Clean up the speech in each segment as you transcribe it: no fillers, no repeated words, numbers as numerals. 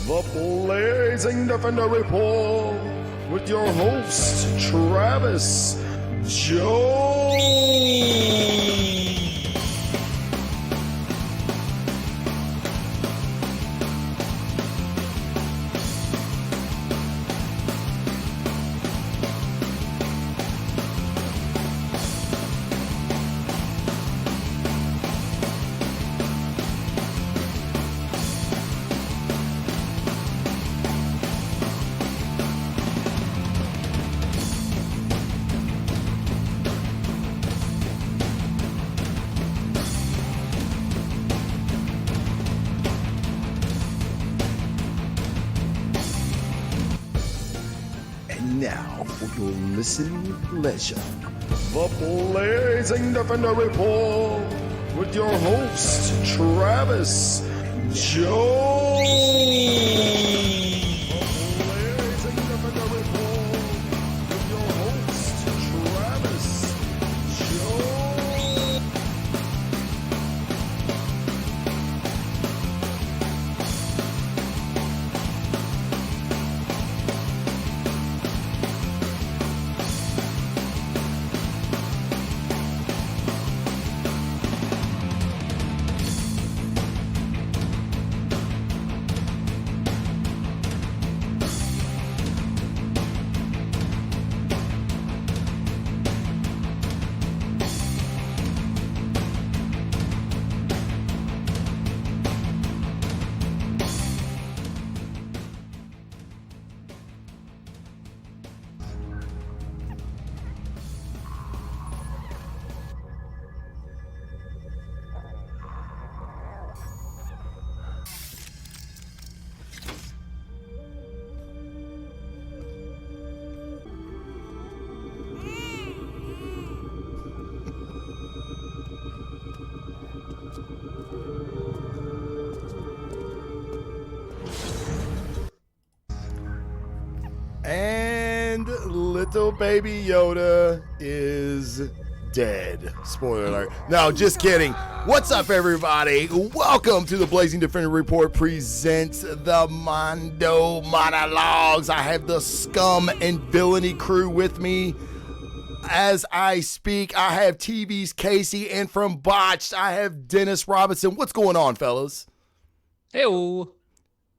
The Blazing Defender Report with your host, Travis Jones. Now, for your listening pleasure, the Blazing Defender Report with your host, Travis Jones. The Blazing Defender Report with your host, Travis Jones. And little baby Yoda is dead. Spoiler alert. No, just kidding. What's up, everybody? Welcome to the Blazing Defender Report presents the Mando Monolgues. I have the scum and villainy crew with me. As I speak, I have TV's Casey, and from Botched, I have Dennis Robinson. What's going on, fellas? Hey-o.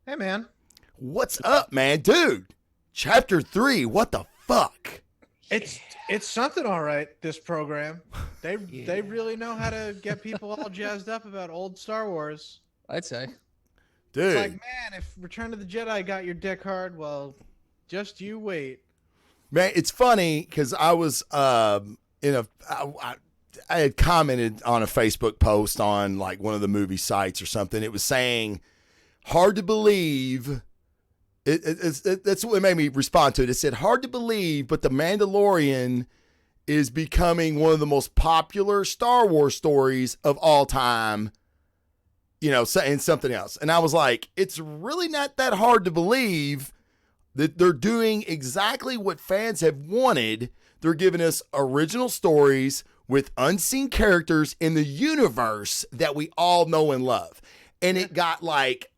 Hey, man. What's up, man? Dude, Chapter 3, what the fuck? It's something, all right, this program. They really know how to get people all jazzed up about old Star Wars. I'd say. Dude. It's like, man, if Return of the Jedi got your dick hard, well, just you wait. Man, it's funny because I was I had commented on a Facebook post on like one of the movie sites or something. It was saying, hard to believe. That's what made me respond to it. It said, hard to believe, but The Mandalorian is becoming one of the most popular Star Wars stories of all time, you know, saying something else. And I was like, it's really not that hard to believe that they're doing exactly what fans have wanted. They're giving us original stories with unseen characters in the universe that we all know and love. And it got like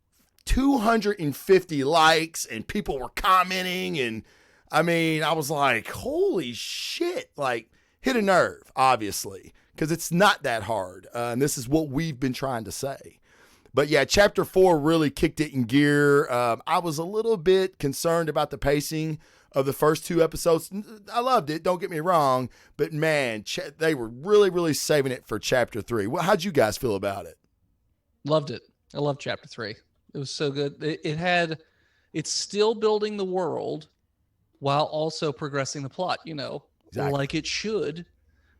250 likes and people were commenting. And I mean, I was like, holy shit, like hit a nerve, obviously, because it's not that hard. And this is what we've been trying to say. But yeah, Chapter 4 really kicked it in gear. I was a little bit concerned about the pacing of the first two episodes. I loved it, don't get me wrong, but man, they were really, really saving it for Chapter 3. How'd you guys feel about it? Loved it. I loved Chapter 3. It was so good. It's still building the world while also progressing the plot, you know, exactly. Like it should.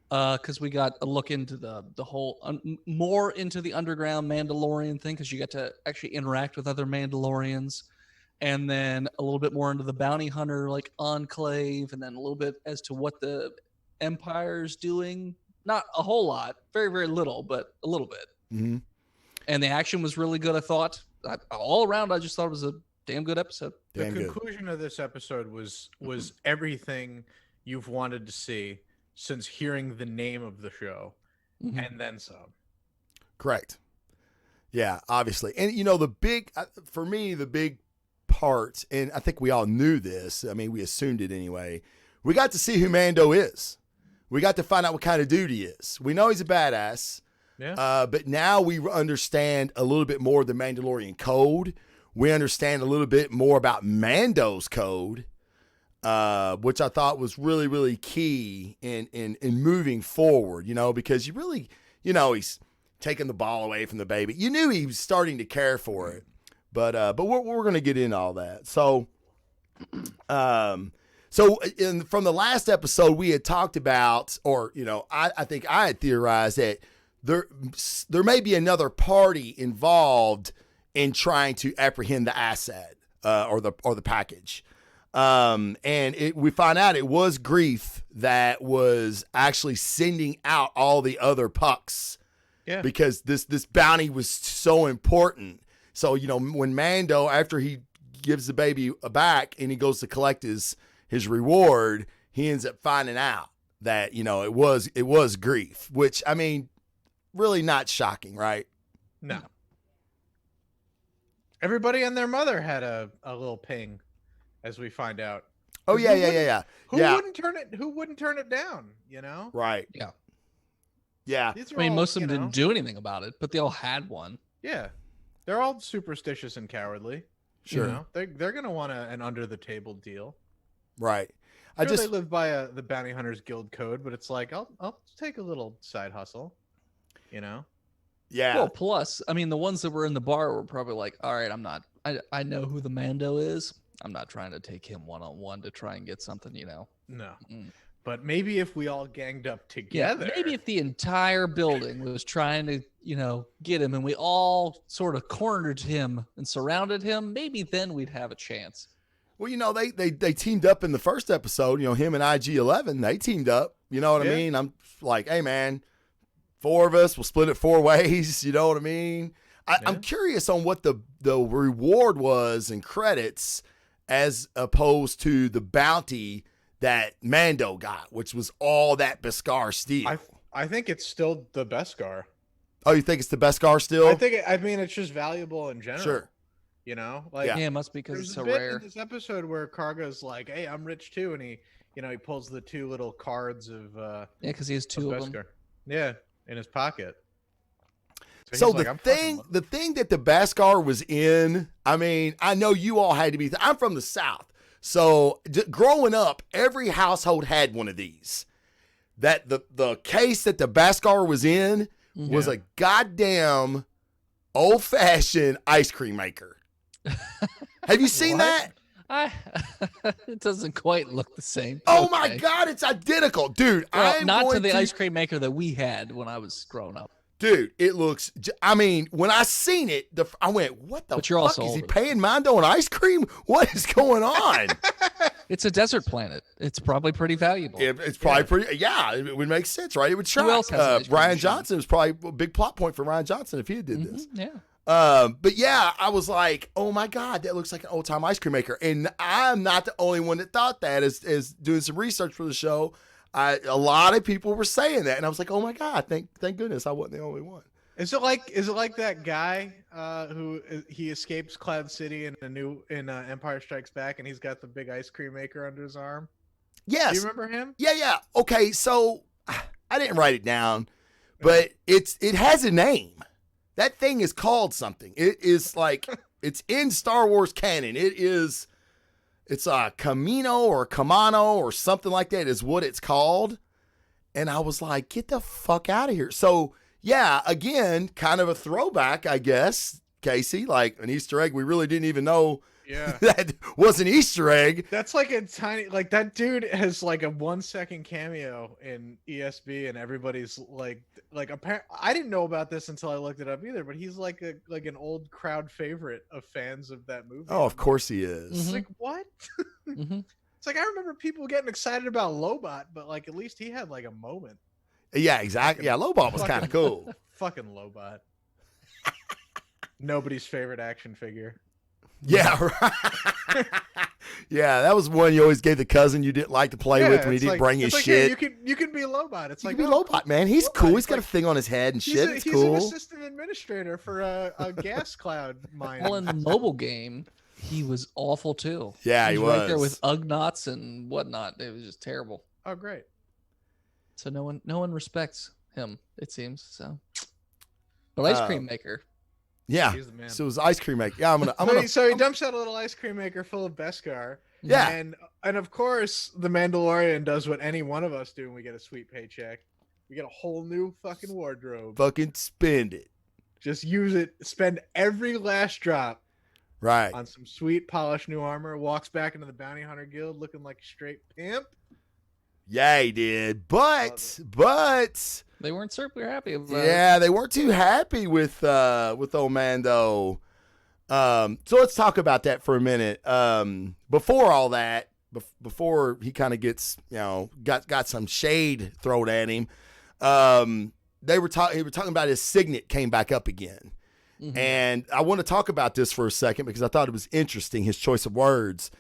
Because we got a look into the whole, more into the underground Mandalorian thing, because you get to actually interact with other Mandalorians. And then a little bit more into the bounty hunter, like enclave, and then a little bit as to what the Empire's doing. Not a whole lot, very, very little, but a little bit. Mm-hmm. And the action was really good, I thought. All around, I just thought it was a damn good episode. The conclusion of this episode was everything you've wanted to see since hearing the name of the show, and then some. Correct. Yeah, obviously. And, you know, for me, the big part, and I think we all knew this. I mean, we assumed it anyway. We got to see who Mando is. We got to find out what kind of dude he is. We know he's a badass. Yeah. But now we understand a little bit more of the Mandalorian code. We understand a little bit more about Mando's code, which I thought was really, really key in moving forward, because you really, he's taking the ball away from the baby. You knew he was starting to care for it, but we're going to get into all that. So, from the last episode, we had talked about, or, I think I had theorized that there may be another party involved in trying to apprehend the asset, or the package. We find out it was Grief that was actually sending out all the other pucks. Yeah. Because this bounty was so important. So, when Mando, after he gives the baby back and he goes to collect his reward, he ends up finding out that, it was Grief, which, I mean, really not shocking, right? No. Everybody and their mother had a little ping, as we find out. Oh, yeah. Who wouldn't turn it down, Right. Yeah. Yeah. Most of them didn't do anything about it, but they all had one. Yeah. They're all superstitious and cowardly. Sure. They're going to want an under the table deal. Right. They live by the Bounty Hunters Guild code, but it's like, I'll take a little side hustle, Yeah. Well, plus, I mean, the ones that were in the bar were probably like, all right, I know who the Mando is. I'm not trying to take him one-on-one to try and get something, No. But maybe if we all ganged up together. Yeah, maybe if the entire building was trying to, get him and we all sort of cornered him and surrounded him, maybe then we'd have a chance. Well, they teamed up in the first episode, him and IG-11, they teamed up. You know what I mean? I'm like, hey, man, 4 of us, we'll split it 4 ways. You know what I mean? I'm curious on what the reward was and credits as opposed to the bounty that Mando got, which was all that Beskar steel. I think it's still the Beskar. Oh, you think it's the Beskar still? I mean, it's just valuable in general. Sure. It must be because it's so rare. In this episode where Karga's like, "Hey, I'm rich too," and he pulls the 2 little cards of because he has 2 of them. Yeah, in his pocket. So the thing that the Beskar was in, I mean, I know you all had to be. I'm from the South. So growing up, every household had one of these. That the case that the Beskar was in was a goddamn old-fashioned ice cream maker. Have you seen that? It doesn't quite look the same. Oh my God, it's identical, dude. Well, not to the ice cream maker that we had when I was growing up. Dude, it looks. I mean, when I seen it, I went, "What the fuck is he paying Mando an ice cream? What is going on?" It's a desert planet. It's probably pretty valuable. It's probably pretty. Yeah, it would make sense, right? It would shock. Who else has Ryan Johnson was probably a big plot point for Ryan Johnson if he did this. Yeah. But yeah, I was like, "Oh my God, that looks like an old time ice cream maker," and I'm not the only one that thought that. As doing some research for the show. A lot of people were saying that, and I was like, "Oh my God, thank goodness I wasn't the only one." Is it like that guy who he escapes Cloud City in Empire Strikes Back, and he's got the big ice cream maker under his arm? Yes. Do you remember him? Yeah. Okay, so I didn't write it down, but it has a name. That thing is called something. It is like it's in Star Wars canon. It's a Camino or Camano or something like that is what it's called. And I was like, get the fuck out of here. So, yeah, again, kind of a throwback, I guess, Casey, like an Easter egg we really didn't even know that was an Easter egg. That's like a tiny, like that dude has like a 1-second cameo in ESB and everybody's like I didn't know about this until I looked it up either, but he's like an old crowd favorite of fans of that movie. Oh, of course he is. It's like, what? It's like, I remember people getting excited about Lobot, but like at least he had like a moment. Yeah, exactly. Yeah, Lobot was kind of cool. Fucking Lobot. Nobody's favorite action figure. Yeah, right. Yeah, that was one you always gave the cousin you didn't like to play with when he didn't bring his shit. Hey, you can be Lobot. It's you like can be Lobot, man. He's Lobot. Cool. He's got a thing on his head and shit. He's an assistant administrator for a gas cloud mine. Well, in the mobile game, He was awful too. Yeah, he right there was. with Ugnaughts and whatnot. It was just terrible. Oh, great. So no one respects him, it seems. So, but Ice Cream Maker. Yeah. He's the man. So it was ice cream maker. Yeah, I'm gonna. So he dumps out a little ice cream maker full of Beskar. Yeah. And of course, the Mandalorian does what any one of us do when we get a sweet paycheck. We get a whole new fucking wardrobe. Fucking spend it. Just use it. Spend every last drop Right. on some sweet polished new armor. Walks back into the Bounty Hunter Guild looking like a straight pimp. Yeah, he did. But They weren't super happy about it. yeah, they weren't too happy with old Mando. So let's talk about that for a minute. Before all that, before he kind of gets, got some shade thrown at him, they were talking about his signet came back up again. Mhm. And I want to talk about this for a second because I thought it was interesting, his choice of words.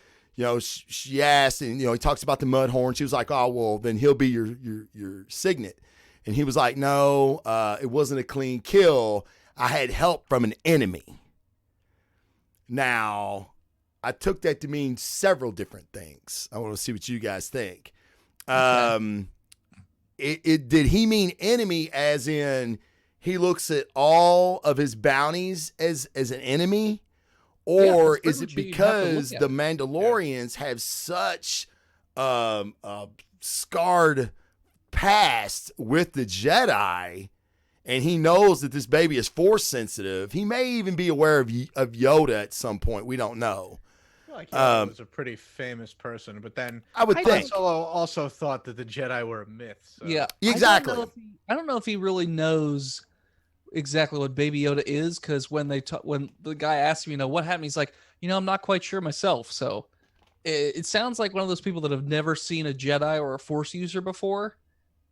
She asked, and he talks about the mud horn. She was like, "Oh, well, then he'll be your signet." And he was like, "No, it wasn't a clean kill. I had help from an enemy." Now, I took that to mean several different things. I want to see what you guys think. Okay. Did he mean enemy as in he looks at all of his bounties as an enemy? Or Yeah, is it that's pretty much because what you the Mandalorians have such scarred past with the Jedi, and he knows that this baby is force sensitive? He may even be aware of Yoda at some point. We don't know. Like Yoda was a pretty famous person, but then I would Han think. Solo also thought that the Jedi were a myth. So. Yeah, Exactly. I don't know if he really knows exactly what Baby Yoda is, because when the guy asked him, what happened, he's like, I'm not quite sure myself. So it sounds like one of those people that have never seen a Jedi or a Force user before.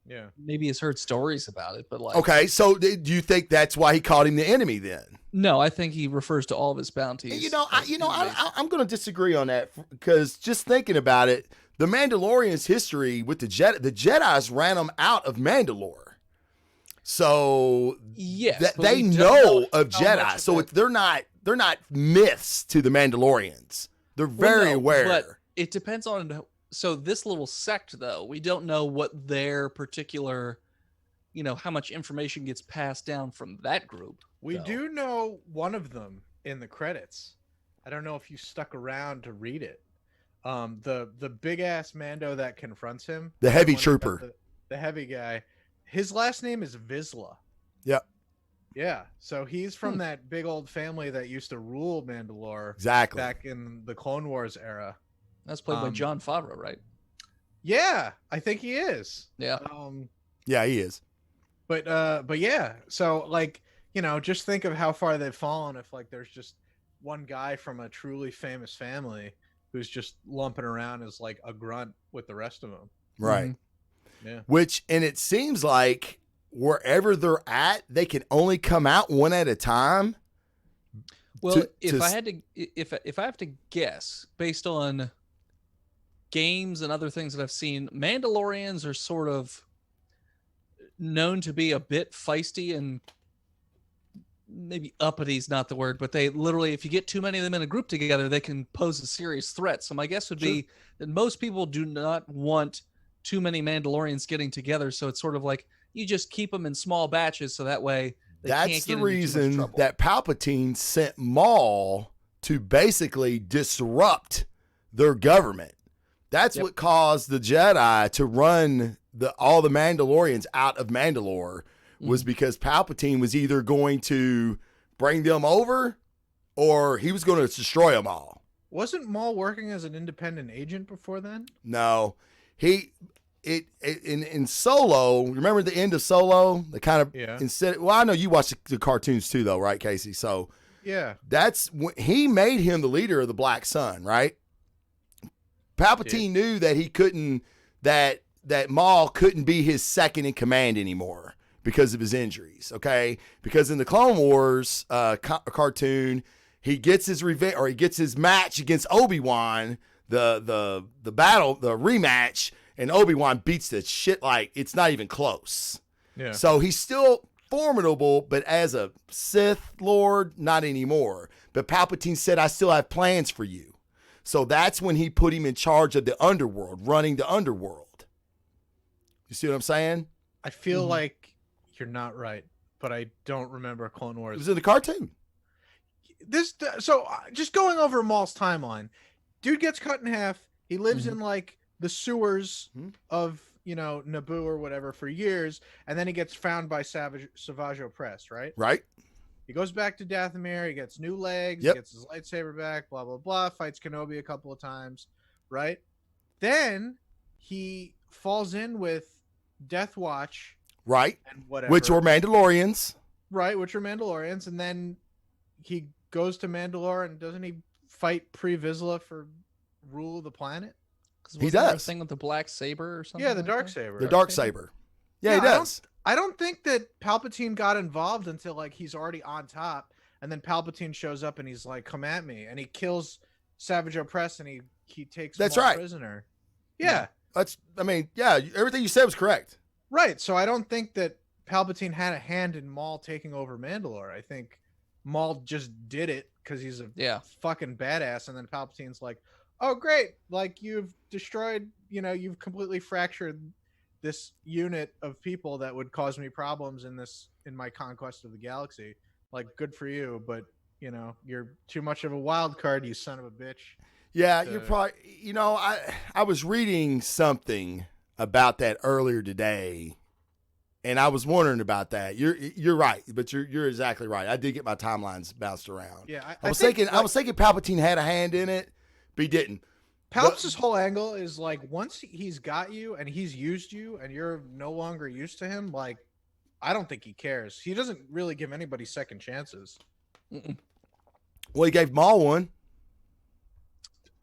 Yeah. Maybe has heard stories about it, but like, Okay, so do you think that's why he called him the enemy then? no, I think he refers to all of his bounties. I'm going to disagree on that because just thinking about it, the Mandalorian's history with the Jedi's ran them out of Mandalore. So yes, but they we don't know of how much Jedi. of So that- they're not myths to the Mandalorians. They're very aware. But it depends on. So this little sect, though, we don't know what their particular, how much information gets passed down from that group. We though. do know one of them in the credits. I don't know if you stuck around to read it. The big ass Mando that confronts him, The heavy one that's trooper. got the heavy guy. His last name is Vizsla. Yep. Yeah, so he's from that big old family that used to rule Mandalore Exactly. back in the Clone Wars era. That's played by John Favreau, right? Yeah, I think he is. Yeah. Yeah, he is. But yeah, so just think of how far they've fallen if there's just one guy from a truly famous family who's just lumping around as like a grunt with the rest of them. Right. Yeah. And it seems like wherever they're at, they can only come out one at a time. Well, if I have to guess based on games and other things that I've seen, Mandalorians are sort of known to be a bit feisty and maybe uppity is not the word, but they literally, if you get too many of them in a group together, they can pose a serious threat. So my guess would be that most people do not want too many Mandalorians getting together. So it's sort of like you just keep them in small batches so that way they That's can't the get into too much reason trouble. that Palpatine sent Maul to basically disrupt their government. That's what caused the Jedi to run all the Mandalorians out of Mandalore, was because Palpatine was either going to bring them over or he was going to destroy them all. Wasn't Maul working as an independent agent before then? No, in Solo, remember the end of Solo? The kind of I know you watched the cartoons too, though, right, Casey? So yeah, that's when he made him the leader of the Black Sun, right? Palpatine knew that he couldn't, that Maul couldn't be his second in command anymore because of his injuries. Okay, because in the Clone Wars cartoon, he gets his revenge, or he gets his match against Obi-Wan, the battle, the rematch. And Obi-Wan beats the shit like it's not even close. Yeah. So he's still formidable, but as a Sith Lord, not anymore. But Palpatine said, I still have plans for you. So that's when he put him in charge of the underworld, running the underworld. You see what I'm saying? I feel like you're not right, but I don't remember Clone It Wars. was in the cartoon. So just going over Maul's timeline, dude gets cut in half. He lives in like the sewers of Naboo or whatever for years, and then he gets found by Savage Opress, right? Right. He goes back to Dathomir. He gets new legs. Yep. He gets his lightsaber back. Blah blah blah. Fights Kenobi a couple of times, right? Then he falls in with Death Watch, Right. and whatever, Which were Mandalorians. right? Which are Mandalorians, and then he goes to Mandalore, and doesn't he fight Pre Vizsla for rule of the planet? He does. Thing with the black saber or something. Yeah, the like dark that? saber. The Darksaber. Yeah, he does. I don't think that Palpatine got involved until like he's already on top, and then Palpatine shows up and he's like, "Come at me," and he kills Savage Opress, and he takes That's Maul right. prisoner. Yeah, Everything you said was correct. right. So I don't think that Palpatine had a hand in Maul taking over Mandalore. I think Maul just did it because he's a fucking badass, and then Palpatine's like, "Oh, great! Like you've destroyed, you've completely fractured this unit of people that would cause me problems in my conquest of the galaxy. Like, good for you, but you're too much of a wild card, you son of a bitch." Yeah, you're probably, I was reading something about that earlier today, and I was wondering about that. You're right, but you're exactly right. I did get my timelines bounced around. Yeah, I was thinking Palpatine had a hand in it, but he didn't. Palp's whole angle is like, once he's got you and he's used you and you're no longer used to him, like, I don't think he cares. He doesn't really give anybody second chances. Well, he gave Maul one.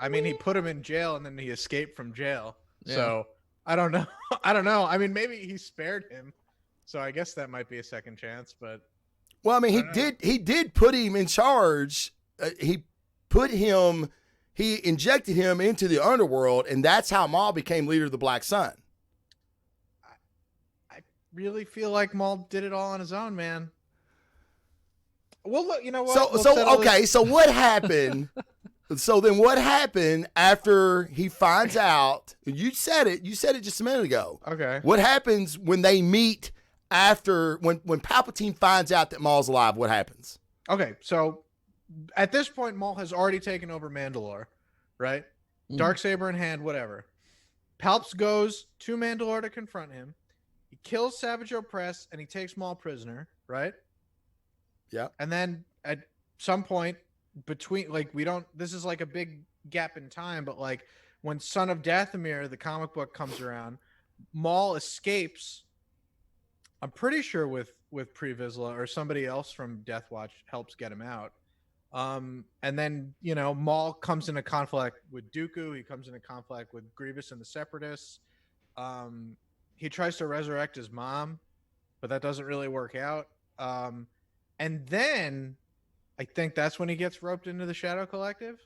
I mean, he put him in jail and then he escaped from jail. Yeah. So I don't know. I don't know. I mean, maybe he spared him. So I guess that might be a second chance, but Well, I mean, he did put him in charge. He injected him into the underworld, and that's how Maul became leader of the Black Sun. I really feel like Maul did it all on his own, man. Well, look, you know what? So what happened? So then what happened after he finds out? You said it just a minute ago. Okay. What happens when they meet after, when Palpatine finds out that Maul's alive? What happens? Okay, so at this point, Maul has already taken over Mandalore, right? Darksaber in hand, whatever. Palps goes to Mandalore to confront him. He kills Savage Opress, and he takes Maul prisoner, right? Yeah. And then at some point between, like, this is like a big gap in time, but like when Son of Dathomir, the comic book, comes around, Maul escapes. I'm pretty sure with Pre Vizsla or somebody else from Death Watch helps get him out. And then, Maul comes into conflict with Dooku. He comes into conflict with Grievous and the Separatists. He tries to resurrect his mom, but that doesn't really work out. And then I think that's when he gets roped into the Shadow Collective.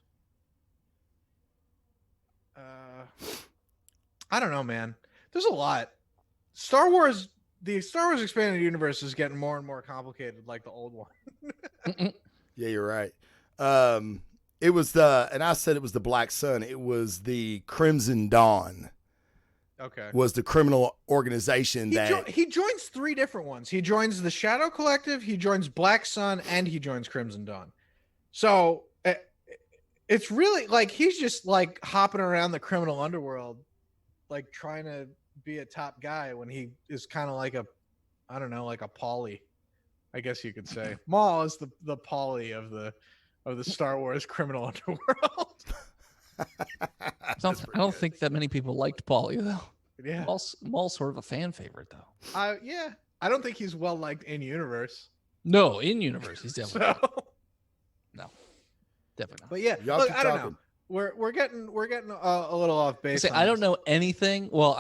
I don't know, man. There's a lot. The Star Wars expanded universe is getting more and more complicated, like the old one. Yeah, you're right. It was and I said it was the Black Sun. It was the Crimson Dawn. Okay. Was the criminal organization he joins 3 different ones. He joins the Shadow Collective, he joins Black Sun, and he joins Crimson Dawn. So it's really like he's just like hopping around the criminal underworld, like trying to be a top guy when he is kind of like like a Paulie, I guess you could say. Maul is the Paulie of the Star Wars criminal underworld. I don't think that many people liked Paulie though. Yeah, Maul's sort of a fan favorite though. Yeah, I don't think he's well liked in universe. No, in universe he's definitely no, definitely not. But yeah, look, I don't know. We're getting a little off base. I don't know anything. Well,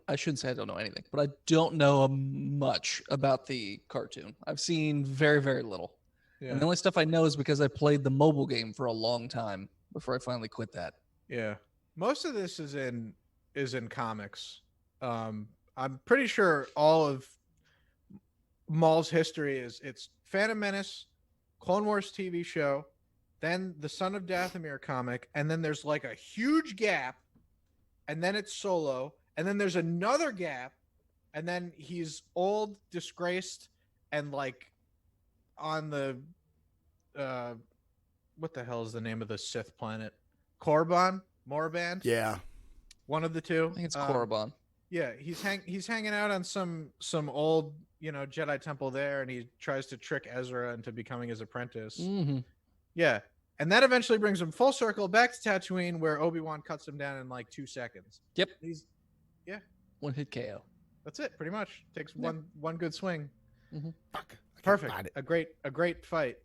I shouldn't say I don't know anything, but I don't know much about the cartoon. I've seen very, very little. Yeah. And the only stuff I know is because I played the mobile game for a long time before I finally quit that. Yeah. Most of this is in comics. I'm pretty sure all of Maul's history is it's Phantom Menace, Clone Wars TV show, then the Son of Dathomir comic, and then there's like a huge gap, and then it's Solo, and then there's another gap, and then he's old, disgraced, and like on the what the hell is the name of the Sith planet? Morband? Yeah. One of the two. I think it's Korriban. Yeah, he's hanging out on some old, Jedi temple there, and he tries to trick Ezra into becoming his apprentice. Mm-hmm. Yeah. And that eventually brings him full circle back to Tatooine, where Obi-Wan cuts him down in like 2 seconds. Yep. One hit KO. That's it, pretty much. Takes one good swing. Mm-hmm. Fuck. I can't Perfect. find it. A great fight.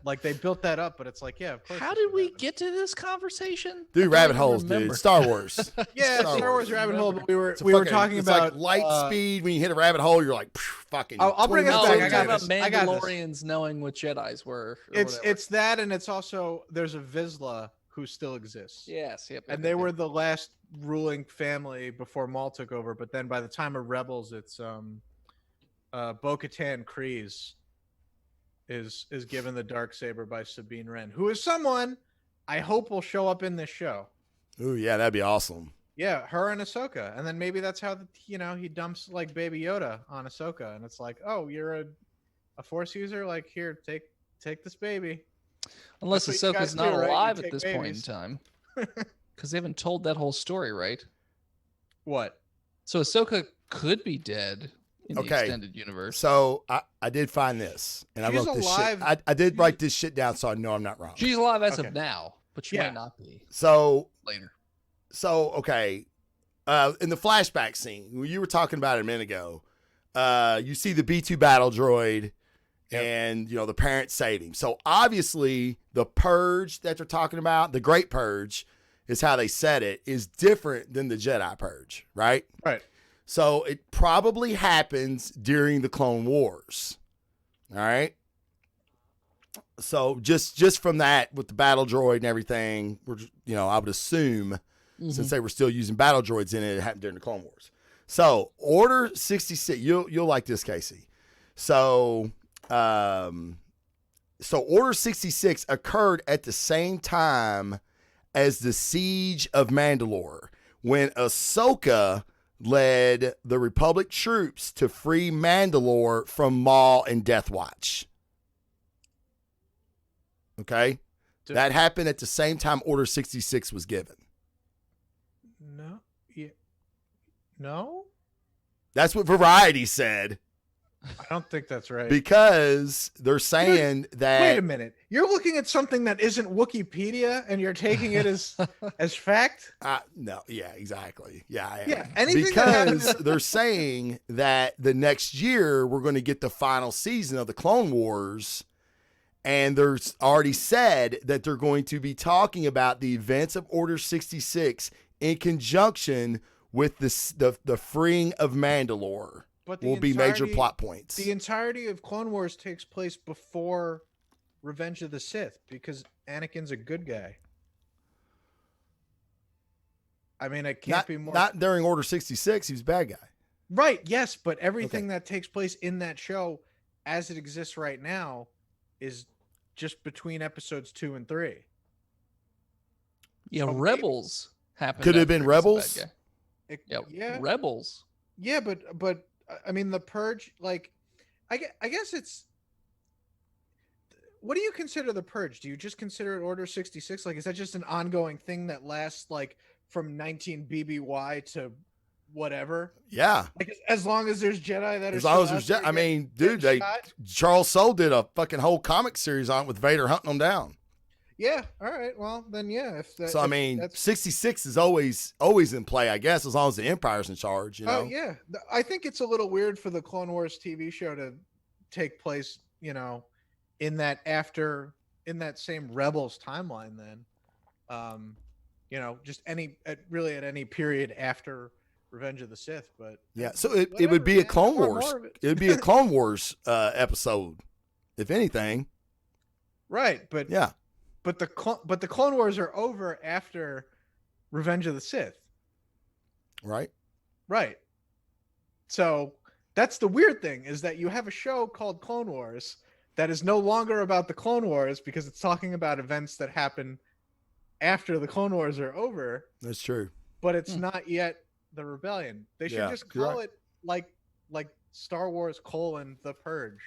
Like they built that up, but it's like, yeah, of course. How that's did what we happened. get to this conversation? Dude, I don't rabbit even holes, remember. dude. Star Wars. Yeah, Star Star Wars Wars. rabbit hole, but we It's a were fucking- talking it's about like light speed. When you hit a rabbit hole, you're like, fucking. I'll bring us 20 back. No, I we're got talking this. about I got this. Mandalorians knowing what Jedi's were. Or It's whatever. that, and it's also there's a Vizsla who still exists. Yes, yep. And they were the last ruling family before Maul took over. But then by the time of Rebels, it's Bo-Katan Kryze is given the Darksaber by Sabine Wren, who is someone I hope will show up in this show. Ooh, yeah, that'd be awesome. Yeah, her and Ahsoka, and then maybe that's how he dumps like Baby Yoda on Ahsoka, and it's like, oh, you're a Force user, like here, take this baby. Unless That's what you Ahsoka's guys not do, right? You alive at take this point in babies. time, because they haven't told that whole story, right? What? So Ahsoka could be dead in the Okay. extended universe. So I did find this, and I She's wrote this alive. shit. I did write this shit down, so I know I'm not wrong. She's alive as Okay. of now, but she Yeah. might not be So later. okay, in the flashback scene, you were talking about it a minute ago. You see the B2 battle droid, and the parents save him. So obviously, the purge that they're talking about, the Great Purge, is how they said it, is different than the Jedi Purge, right? Right. So it probably happens during the Clone Wars. All right. So just from that, with the battle droid and everything, I would assume, since they were still using battle droids in it, it happened during the Clone Wars. So Order 66, you'll like this, Casey. So Order 66 occurred at the same time as the Siege of Mandalore, when Ahsoka led the Republic troops to free Mandalore from Maul and Death Watch. Okay? That happened at the same time Order 66 was given. No. Yeah. No. That's what Variety said, I don't think that's right. because they're saying that. Wait a minute. You're looking at something that isn't Wikipedia, and you're taking it as fact. No, yeah, exactly. Yeah, I am. Yeah, anything that happens- because they're saying that the next year we're going to get the final season of the Clone Wars, and there's already said that they're going to be talking about the events of Order 66 in conjunction with the freeing of Mandalore. But will be major plot points. The entirety of Clone Wars takes place before Revenge of the Sith, because Anakin's a good guy. I mean, it can't be more. Not during Order 66. He was a bad guy. Right, yes, but everything that takes place in that show, as it exists right now, is just between episodes 2 and 3. Yeah, Oh, Rebels happened. Could it have been after he was Rebels? a bad guy. It- Yeah, yeah, Rebels. yeah, but I mean, the Purge, like, I guess it's. What do you consider the Purge? Do you just consider it Order 66? Like, is that just an ongoing thing that lasts like from 19 BBY to whatever? Yeah. Like, as long as there's Jedi that As are long as still there's, out there I mean, getting dude, shot? Charles Soule did a fucking whole comic series on it with Vader hunting them down. Yeah. All right. Well, then, yeah. So I mean, 66 is always in play, I guess, as long as the Empire's in charge. Oh yeah, I think it's a little weird for the Clone Wars TV show to take place, in that same Rebels timeline. Then, just at any period after Revenge of the Sith. But yeah, so it would be a Clone Wars. It'd be a Clone Wars episode, if anything. Right, but Yeah. but the Clone Wars are over after Revenge of the Sith. Right. Right. So That's the weird thing, is that you have a show called Clone Wars that is no longer about the Clone Wars because it's talking about events that happen after the Clone Wars are over, That's true. but it's not yet the rebellion. They should Yeah, just you're call right. it like Star Wars : The Purge.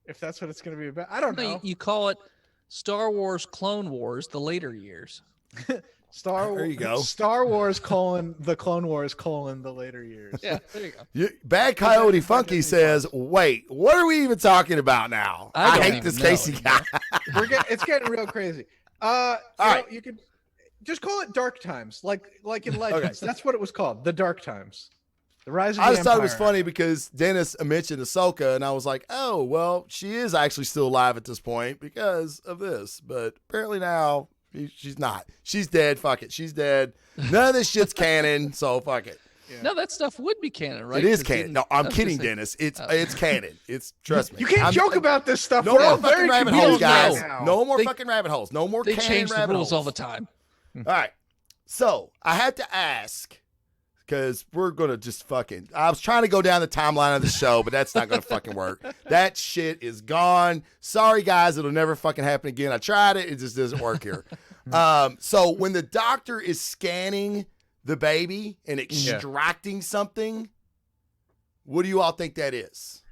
If that's what it's going to be about. I don't No, know. you call it Star Wars Clone Wars, the later years. There you go. Star Wars : The Clone Wars : The later years. Yeah, there you go. Bad Coyote Funky says, "Wait, what are we even talking about now? I don't hate even this know Casey guy." It's getting real crazy. You could just call it Dark Times, like in Legends. That's what it was called, the Dark Times, the Rise of I the just thought it was Empire. funny because Dennis mentioned Ahsoka, and I was like, "Oh, well, she is actually still alive at this point because of this." But apparently now she's not. She's dead. Fuck it, she's dead. None of this shit's canon, so fuck it. Yeah. No, that stuff would be canon, right? It is 'Cause canon. didn't- No, I I'm was kidding, gonna say- Dennis. It's canon. It's trust me. You can't joke about this stuff. No We're more all fucking very rabbit confused holes, guys. right now. No more They- fucking rabbit holes. No more They canon change the rabbit rules holes. all the time. All right. So I had to ask because we're going to just fucking. I was trying to go down the timeline of the show, but that's not going to fucking work. That shit is gone. Sorry, guys. It'll never fucking happen again. I tried it. It just doesn't work here. So when the doctor is scanning the baby and extracting something, what do you all think that is?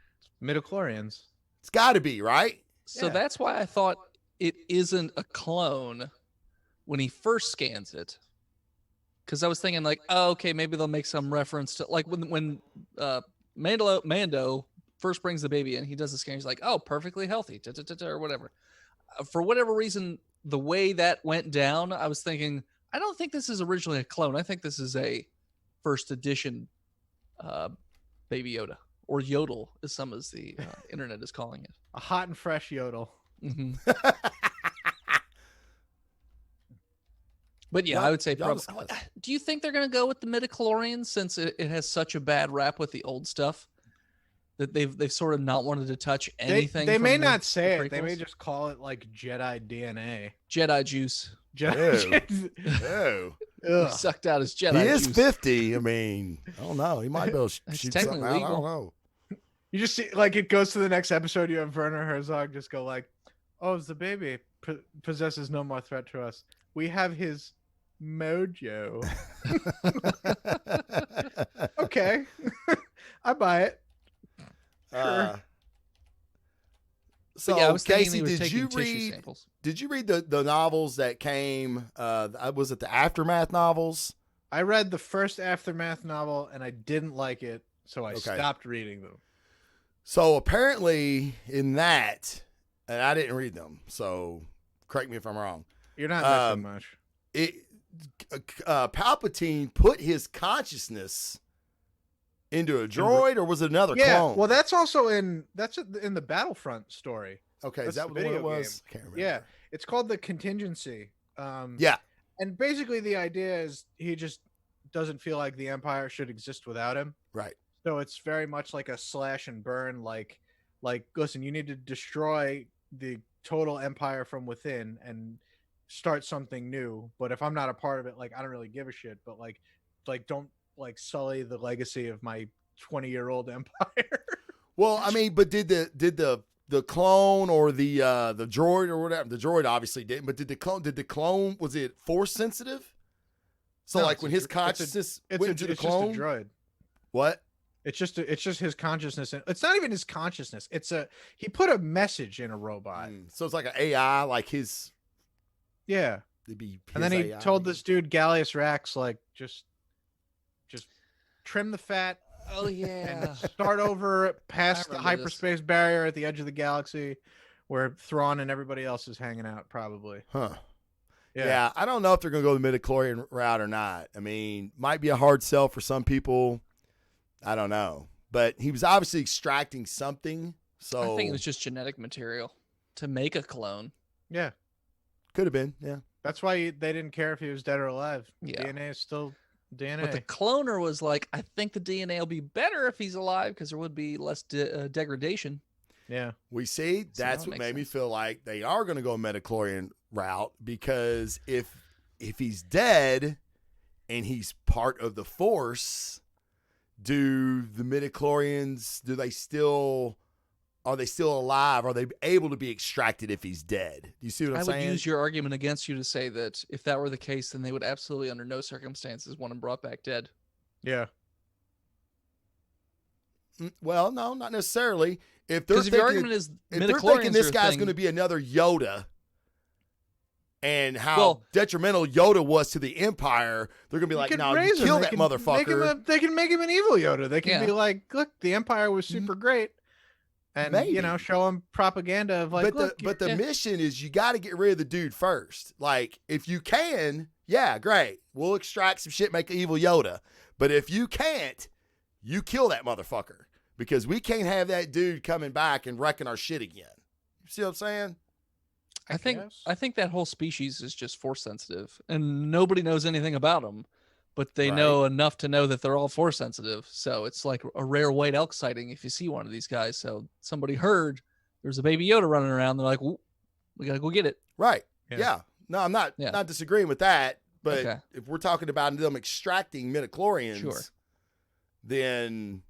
Midichlorians. It's got to be, right? So Yeah. that's why I thought it isn't a clone when he first scans it. Because I was thinking like, oh, okay, maybe they'll make some reference to like when Mando first brings the baby in, he does the scan. He's like, oh, perfectly healthy, or whatever. For whatever reason, the way that went down, I was thinking, I don't think this is originally a clone. I think this is a first edition Baby Yoda, or Yodel, as some as the internet is calling it. A hot and fresh yodel. Mm-hmm. But yeah, Y'all- I would say y'all probably. discuss. Do you think they're going to go with the midichlorians since it has such a bad rap with the old stuff that they've sort of not wanted to touch anything? They from may the- not say the it. They may prequels? just call it like Jedi DNA. Jedi juice. Oh. Ugh. Sucked out his Jedi He is juice. 50. I mean, I don't know. He might be able to It's shoot technically something out. I legal. don't know. You just see, like, it goes to the next episode. You have Werner Herzog just go like, "Oh, the baby possesses no more threat to us. We have his mojo." Okay, I buy it. So, But yeah, I was thinking Casey, he was did taking you tissue read? samples. Did you read the novels that came? Was it the Aftermath novels? I read the first Aftermath novel and I didn't like it, so I Okay. stopped reading them. So apparently, in that, and I didn't read them. So correct me if I'm wrong. You're not missing much. Palpatine put his consciousness into a droid, or was it another Yeah, clone? well, that's also in the Battlefront story. okay, is that's that the what it video was? I can't remember. Yeah, it's called the Contingency. Yeah. And basically the idea is he just doesn't feel like the Empire should exist without him. Right. So it's very much like a slash and burn. Like, listen, you need to destroy the total Empire from within and start something new. But if I'm not a part of it, like, I don't really give a shit. But like don't like sully the legacy of my 20-year-old Empire. Well, I mean, but did the clone or the droid or whatever? The droid obviously didn't, but did the clone was it force sensitive? So No, like it's when a his dr- consciousness It's went into the just a clone, droid. what? It's just his consciousness. It's not even his consciousnness. He put a message in a robot. So it's like an AI, like his. Yeah. It'd be And then his he AI. told this dude Gallius Rax, like, just trim the fat Oh yeah. and start over past the remember this. hyperspace barrier at the edge of the galaxy, where Thrawn and everybody else is hanging out. Probably. Huh. Yeah, I don't know if they're going to go the midichlorian route or not. I mean, might be a hard sell for some people. I don't know. But he was obviously extracting something. So I think it was just genetic material to make a clone. Yeah. could have been. Yeah. That's why they didn't care if he was dead or alive. Yeah. DNA is still DNA. But the cloner was like, I think the DNA will be better if he's alive because there would be less degradation. yeah. We see So that's that what makes made me sense. feel like they are going to go a midichlorian route, because if he's dead and he's part of the Force, do the midichlorians, are they still alive? Are they able to be extracted if he's dead? Do you see what I'm saying? I would use your argument against you to say that if that were the case, then they would absolutely under no circumstances want him brought back dead. Yeah. Well, no, not necessarily. If they're Because if your argument is midichlorians this are a guy's thing- going to be another Yoda, and how detrimental Yoda was to the Empire, they're going to be like, no, you kill that motherfucker. They can make him an evil Yoda. They can Yeah. be like, look, the Empire was super great. And, Maybe. show him propaganda of like, But the mission is you got to get rid of the dude first. Like, if you can, yeah, great. We'll extract some shit, make an evil Yoda. But if you can't, you kill that motherfucker. Because we can't have that dude coming back and wrecking our shit again. You see what I'm saying? I think that whole species is just force sensitive, and nobody knows anything about them, but they know enough to know that they're all force sensitive. So it's like a rare white elk sighting if you see one of these guys. So somebody heard there's a baby Yoda running around. They're like, "Ooh, we gotta go get it." Right. Yeah. No, I'm not disagreeing with that. But if we're talking about them extracting midichlorians, then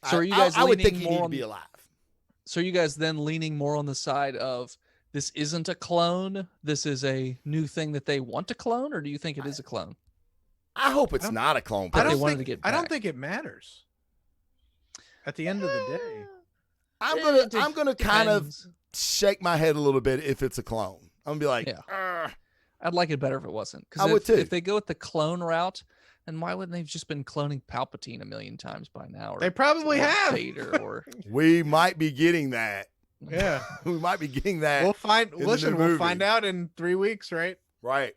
so are you guys I would think he more need to be alive. So are you guys then leaning more on the side of this isn't a clone, this is a new thing that they want to clone, or do you think it is a clone? I hope it's not a clone. I don't think it matters. At the end of the day, I'm gonna kind of shake my head a little bit if it's a clone. I'm gonna be like, I'd like it better if it wasn't. I would too. If they go with the clone route, then why wouldn't they've just been cloning Palpatine a million times by now? Or, they probably have. Vader, or we might be getting that. Yeah, we might be getting that. We'll find. Listen, we'll find out in 3 weeks, right? Right.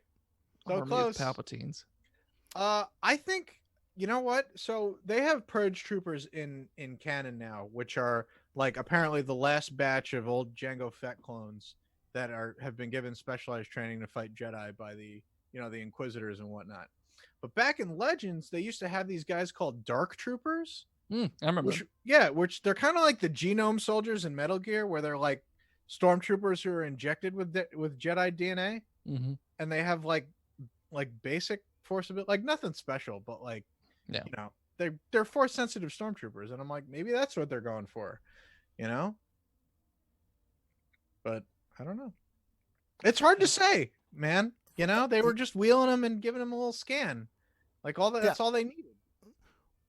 So close. Palpatines. I think you know what? So they have purge troopers in canon now, which are like apparently the last batch of old Jango Fett clones that have been given specialized training to fight Jedi by the the Inquisitors and whatnot. But back in Legends, they used to have these guys called Dark Troopers. I remember. Which they're kind of like the genome soldiers in Metal Gear, where they're like stormtroopers who are injected with Jedi DNA, and they have like basic force ability, like nothing special, but like they're force sensitive stormtroopers, and I'm like maybe that's what they're going for, But I don't know. It's hard to say, man. They were just wheeling them and giving them a little scan, like all that. That's all they needed.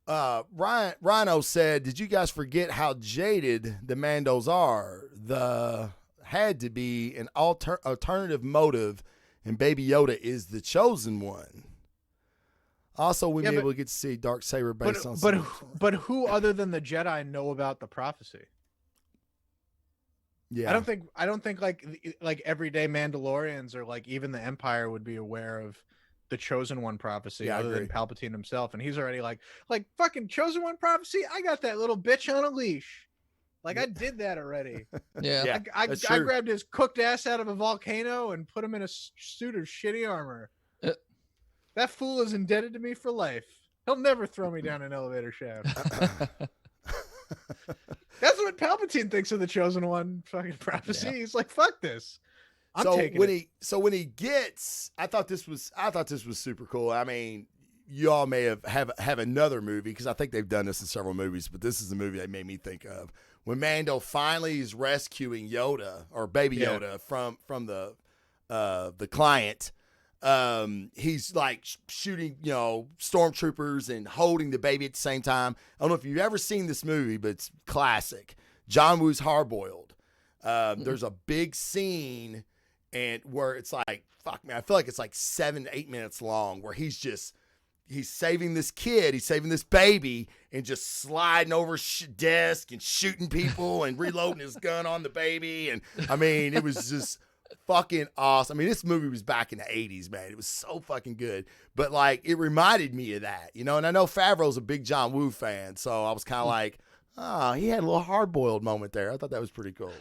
Rhino said, "Did you guys forget how jaded the Mandos are? Had to be an alternative motive, and Baby Yoda is the chosen one. Also, we may be able to get to see Darksaber based on. But who other than the Jedi know about the prophecy? Yeah, I don't think like everyday Mandalorians or like even the Empire would be aware of the Chosen One prophecy other than Palpatine himself, and he's already like fucking Chosen One prophecy. I got that little bitch on a leash. Like I did that already. Yeah, I grabbed his cooked ass out of a volcano and put him in a suit of shitty armor. That fool is indebted to me for life. He'll never throw me down an elevator shaft. That's what Palpatine thinks of the Chosen One fucking prophecy. Yeah. He's like, fuck this. When he gets, I thought this was super cool. I mean, you all may have another movie, because I think they've done this in several movies, but this is the movie that made me think of when Mando finally is rescuing Yoda or Baby Yoda from the client. He's like shooting, stormtroopers and holding the baby at the same time. I don't know if you've ever seen this movie, but it's classic. John Woo's Hardboiled. There's a big scene and where it's like, fuck man, I feel like it's like 7 to 8 minutes long, where he's saving this kid, he's saving this baby, and just sliding over desk and shooting people and reloading his gun on the baby. And I mean, it was just fucking awesome. I mean, this movie was back in the 80s, man. It was so fucking good. But like, it reminded me of that, and I know Favreau's a big John Woo fan, so I was kind of like, he had a little hard-boiled moment there. I thought that was pretty cool.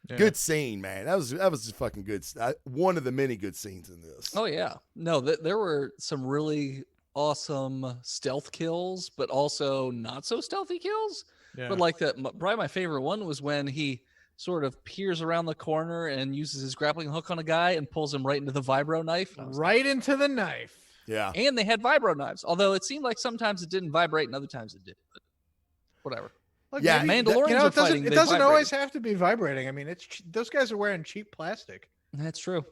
Yeah. Good scene, man. That was just fucking good. One of the many good scenes in this. Oh yeah, no, there were some really awesome stealth kills, but also not so stealthy kills. Yeah. But like probably my favorite one was when he sort of peers around the corner and uses his grappling hook on a guy and pulls him right into the vibro knife. Right into the knife. Yeah. And they had vibro knives, although it seemed like sometimes it didn't vibrate and other times it did. But whatever. Look, Yeah, maybe- Mandalorians you know, are it doesn't, fighting, it they doesn't always vibrated. have to be vibrating. I mean, those guys are wearing cheap plastic. That's true.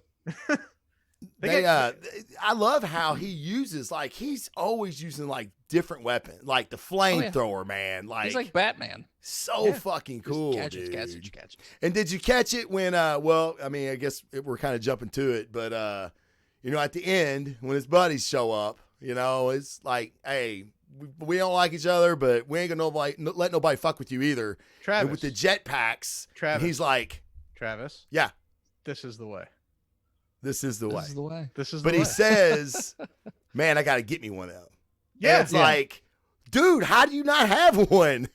I love how he uses, like, he's always using like different weapons, like the flamethrower, man. Like, He's like Batman. so fucking Just cool, gadgets, dude. gadgets, gadgets. And did you catch it when? Well, I mean, I guess we're kind of jumping to it, but you know, at the end when his buddies show up, you know, it's like, hey, we don't like each other, but we ain't gonna let nobody fuck with you either. Travis, And with the jetpacks, Travis. he's like, Travis, yeah, this is the way. this is the way. This is the way. This is. But the he way. says, man, I got to get me one of them. Yeah, And it's like, dude, how do you not have one?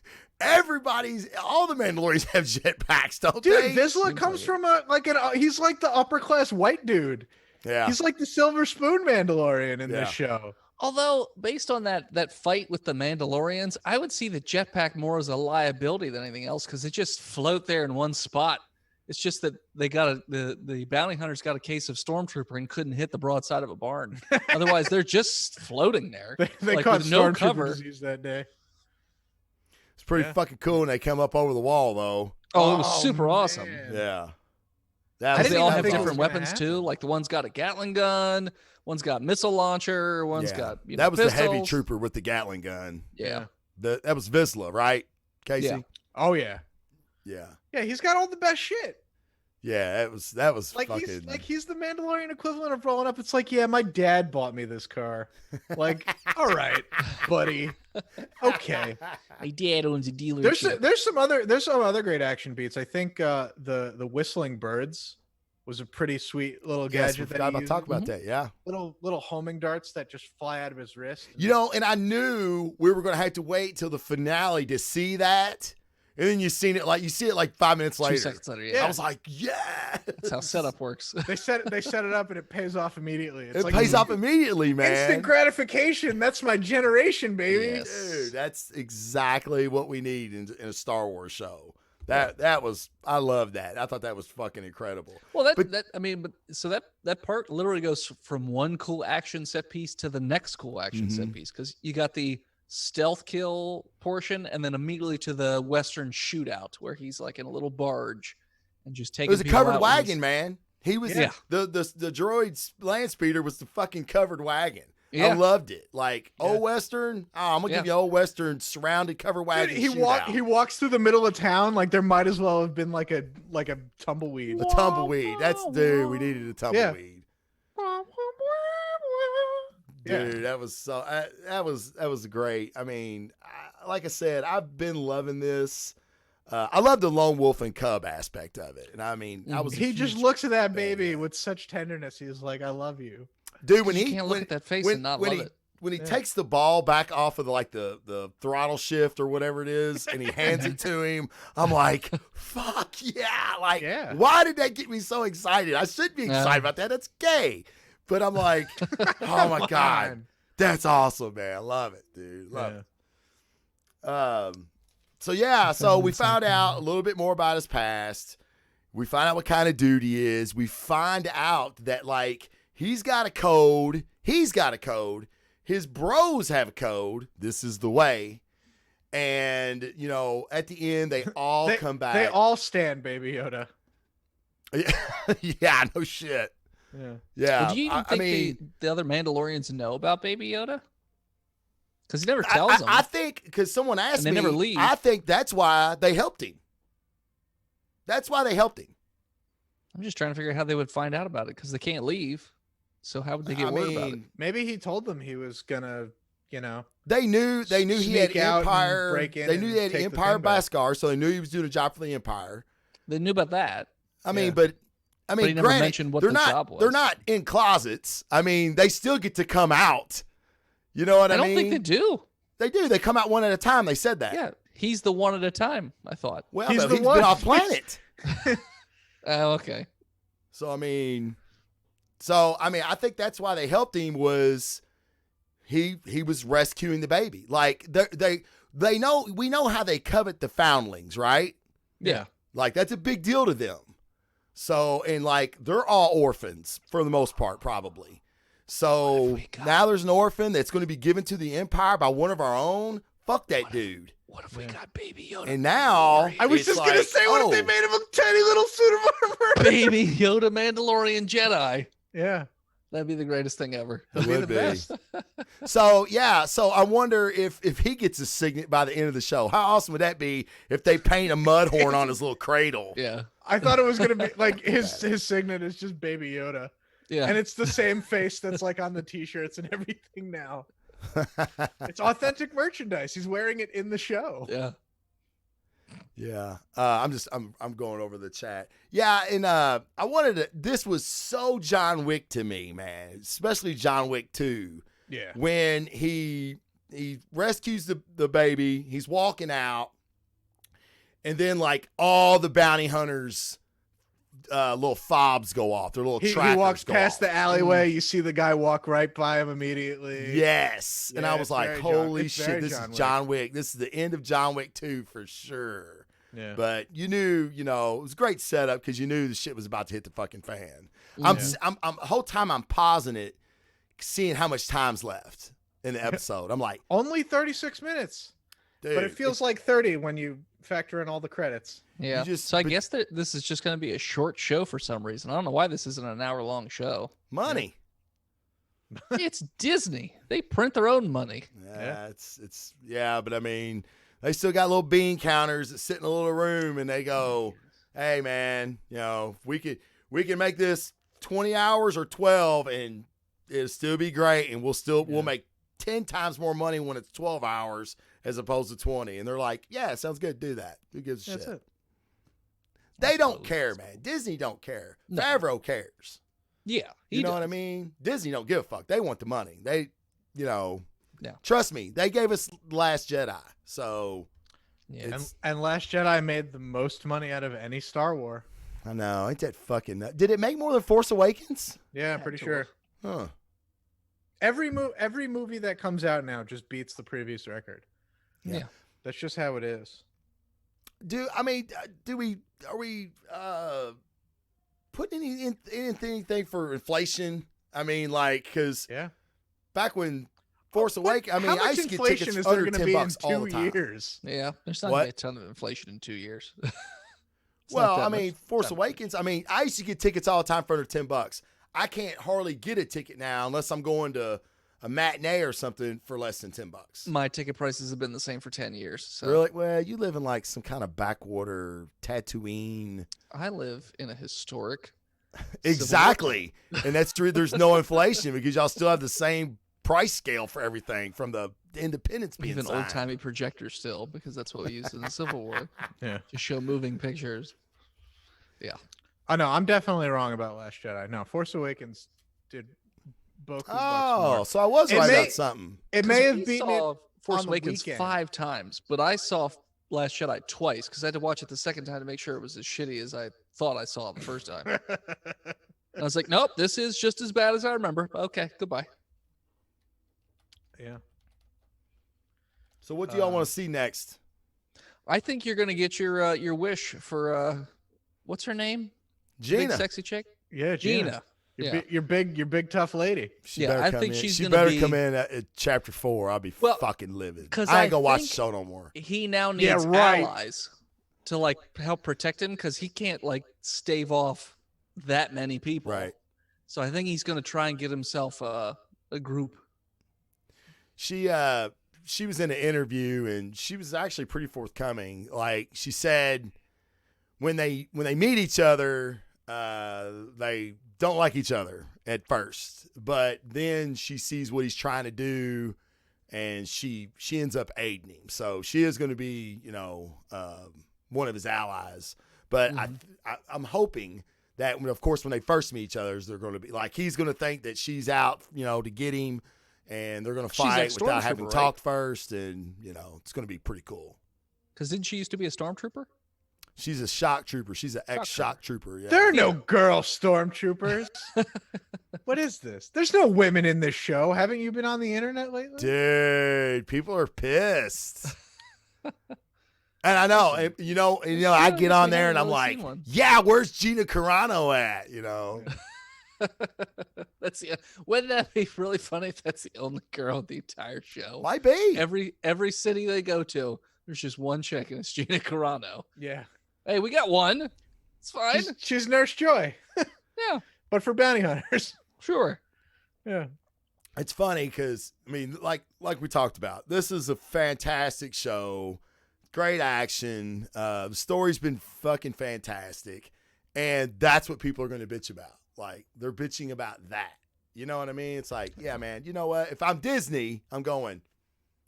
All the Mandalorians have jetpacks, don't dude, they? Vizsla Seems comes like from he's like the upper class white dude. Yeah. He's like the silver spoon Mandalorian in Yeah. this show. Although, based on that fight with the Mandalorians, I would see the jetpack more as a liability than anything else because it just float there in one spot. It's just that they got the bounty hunters got a case of stormtrooper and couldn't hit the broadside of a barn. Otherwise, they're just floating there. They Like, caught with no stormtrooper cover. disease that day. It's pretty Yeah. fucking cool when they come up over the wall, though. Oh, it was super awesome. man. Yeah. I That Because didn't they all even have think it was different gonna weapons happen. too. Like the one's got a Gatling gun, one's got missile launcher, one's yeah. got That was the heavy pistols. trooper with the Gatling gun. Yeah. That was Vizsla, right, Casey? Yeah. Oh yeah. Yeah. Yeah, he's got all the best shit. Yeah, that was Like fucking. he's the Mandalorian equivalent of rolling up. It's like, yeah, my dad bought me this car. Like, all right, buddy. Okay. My dad owns a dealership. There's some other great action beats. I think the whistling birds was a pretty sweet little Yes, we gadget that forgot he about used. talk about that. Yeah. Little homing darts that just fly out of his wrist. You know, and I knew we were going to have to wait till the finale to see that. And then you see it like 5 minutes 2 later. seconds later. Yeah. I was like, yeah. That's how setup works. They set it up and it pays off immediately. It's It like pays off immediately, man. instant gratification. That's my generation, baby. Yes. Dude, that's exactly what we need in a Star Wars show. That was, I love that. I thought that was fucking incredible. Well, But- that part literally goes from one cool action set piece to the next cool action Mm-hmm. set piece because you got the stealth kill portion and then immediately to the Western shootout where he's like in a little barge and just It taking. was a people covered out with his- wagon, man. He was Yeah. the droid's land speeder was the fucking covered wagon. I Yeah. loved it. Like Yeah. old Western. Oh, I'm gonna give Yeah. you old Western surrounded covered Dude, wagon. he shootout. walks through the middle of town like there might as well have been like a tumbleweed. A tumbleweed. Dude, we needed a tumbleweed. Dude, that was so. That was great. I mean, like I said, I've been loving this. I love the lone wolf and cub aspect of it, and I mean, I was. a He just huge looks at that fan baby of that. with such tenderness. He's like, "I love you." Dude, when You he can't look at that face when, and not when love he, it. When he Yeah. takes the ball back off of the throttle shift or whatever it is, and he hands it to him, I'm like, "Fuck yeah!" Like, Yeah. why did that get me so excited? I should be excited Yeah. about that. That's gay, but I'm like, "Oh my god, on. that's awesome, man! I love it, dude. Love Yeah. it." So yeah, so we found out a little bit more about his past. We find out what kind of dude he is. We find out that like he's got a code. He's got a code. His bros have a code. This is the way. And you know, at the end, they all They- come back. They all stand, Baby Yoda. yeah, no shit. Yeah. Yeah, Well, do you even I think mean, the other Mandalorians know about Baby Yoda? Because he never tells them. I think because someone asked And they me, never leave. I think that's why they helped him. That's why they helped him. I'm just trying to figure out how they would find out about it because they can't leave. So how would they get I word about it? mean, Maybe he told them he was gonna, you know. They knew he had Sneak out and Empire. break in They knew and they had take the Empire thing back. Beskar, so they knew he was doing a job for the Empire. They knew about that. I mean, Yeah. but I mean, he never granted, mentioned what they're the not. job was. They're not in closets. I mean, they still get to come out. You know what I I don't mean? think they do. They do. They come out one at a time. They said that. Yeah, he's the one at a time. I thought. Well, He's no, the he's one. been off planet. Oh, okay. So I mean, I think that's why they helped him was he was rescuing the baby. Like they know we know how they covet the foundlings, right? Yeah. Like that's a big deal to them. So and like they're all orphans for the most part, probably. So we got- now there's an orphan that's going to be given to the Empire by one of our own. Fuck that dude. What if we got Baby Yoda? And now I was it's just gonna like, say, what if they oh, made him a tiny little suit of armor? Baby Yoda Mandalorian Jedi. Yeah, That'd be the greatest thing ever. It he'll be would the be. best. So yeah, so I wonder if he gets a signet by the end of the show. How awesome would that be if they paint a mud horn on his little cradle? Yeah. I thought it was gonna be like his signet is just Baby Yoda, Yeah. and it's the same face that's like on the T-shirts and everything now. It's authentic merchandise. He's wearing it in the show. yeah. Yeah. I'm going over the chat. Yeah, and I wanted to, this was so John Wick to me, man. Especially John Wick 2. Yeah. When he rescues the baby, he's walking out, and then like all the bounty hunters little fobs go off. Their little He trackers walks go past off. the alleyway. You see the guy walk right by him immediately. Yes. And Yeah, I was it's like, very holy it's shit, very this John is Wick. John Wick. This is the end of John Wick 2 for sure. Yeah. But you knew, it was a great setup because you knew the shit was about to hit the fucking fan. Yeah. I'm the whole time I'm pausing it, seeing how much time's left in the episode. I'm like, Only 36 minutes, dude, but it feels like 30 when you factor in all the credits. Yeah. just- So I but- guess that this is just going to be a short show for some reason. I don't know why this isn't an hour-long show. money. It's Disney. They print their own money. Yeah, it's but I mean, they still got little bean counters that sit in a little room, and they go, "Hey, man, we can make this 20 hours or 12, and it'll still be great, and we'll make 10 times more money when it's 12 hours as opposed to 20." And they're like, "Yeah, sounds good. Do that. Who gives a That's shit?" it. They don't care, man. Disney don't care. No. Favreau cares. Yeah. You know what I mean? Disney don't give a fuck. They want the money. They, Yeah. trust me, they gave us Last Jedi. So Yeah. it's- And Last Jedi made the most money out of any Star Wars. I know. Ain't that fucking nut? Did it make more than Force Awakens? Yeah, I'm Had pretty to sure. Huh. Every movie that comes out now just beats the previous record. Yeah. That's just how it is. Are we putting anything for inflation? I mean, like, because Yeah. back when Force Awakens, I mean, how I much used to get inflation tickets is there under going to 10 be in bucks all the 2 time. years? Yeah. There's not What? going to be a ton of inflation in 2 years. It's not Well, that I much. mean, Force Awakens, I mean, I used to get tickets all the time for under 10 bucks. I can't hardly get a ticket now unless I'm going to a matinee or something for less than 10 bucks. My ticket prices have been the same for 10 years. So Really? Well, you live in like some kind of backwater Tatooine. I live in a historic. Exactly. And that's true. There's no inflation because y'all still have the same price scale for everything from the independence being Even signed. old timey projectors still, because that's what we used in the Civil War Yeah. to show moving pictures. I know. I'm definitely wrong about Last Jedi. No, Force Awakens did both. Oh, so I was It right may- about something. It may have We beaten saw it. Force on the Awakens weekend. 5 times, but I saw Last Jedi twice because I had to watch it the second time to make sure it was as shitty as I thought I saw it the first time. And I was like, nope, this is just as bad as I remember. Okay, goodbye. Yeah. So what do y'all want to see next? I think you're gonna get your wish for what's her name? Big Gina. sexy chick? Yeah, Gina. Yeah. You're big tough lady. She Yeah, better I come think in. she's She gonna better be- come in at chapter 4. I'll be Well, fucking livid. 'cause I I ain't gonna watch the think- show no more. He now Yeah, needs right. allies to like help protect him because he can't like stave off that many people. Right. So I think he's gonna try and get himself a group. She was in an interview and she was actually pretty forthcoming. Like she said, when they meet each other, they don't like each other at first, but then she sees what he's trying to do, and she ends up aiding him. So she is going to be, one of his allies. But I'm hoping that, of course, when they first meet each other, they're going to be like he's going to think that she's out, to get him. And they're going to She's that fight without having stormtrooper, right? talked first. And, it's going to be pretty cool. Because didn't she used to be a stormtrooper? She's a shock trooper. She's an ex-shock trooper. Yeah. There are no girl stormtroopers. What is this? There's no women in this show. Haven't you been on the internet lately? Dude, people are pissed. And I know, I get on we there and haven't I'm really like, seen one. yeah, where's Gina Carano at? That's Wouldn't that be really funny if that's the only girl in the entire show? Might be. Every city they go to, there's just one chick, and it's Gina Carano. Yeah. Hey, we got one. It's fine. She's Nurse Joy. Yeah, But for bounty hunters. sure. Yeah. It's funny because, I mean, like we talked about, this is a fantastic show. Great action. The story's been fucking fantastic. And that's what people are going to bitch about. Like, they're bitching about that. You know what I mean? It's like, yeah, man, you know what? If I'm Disney, I'm going,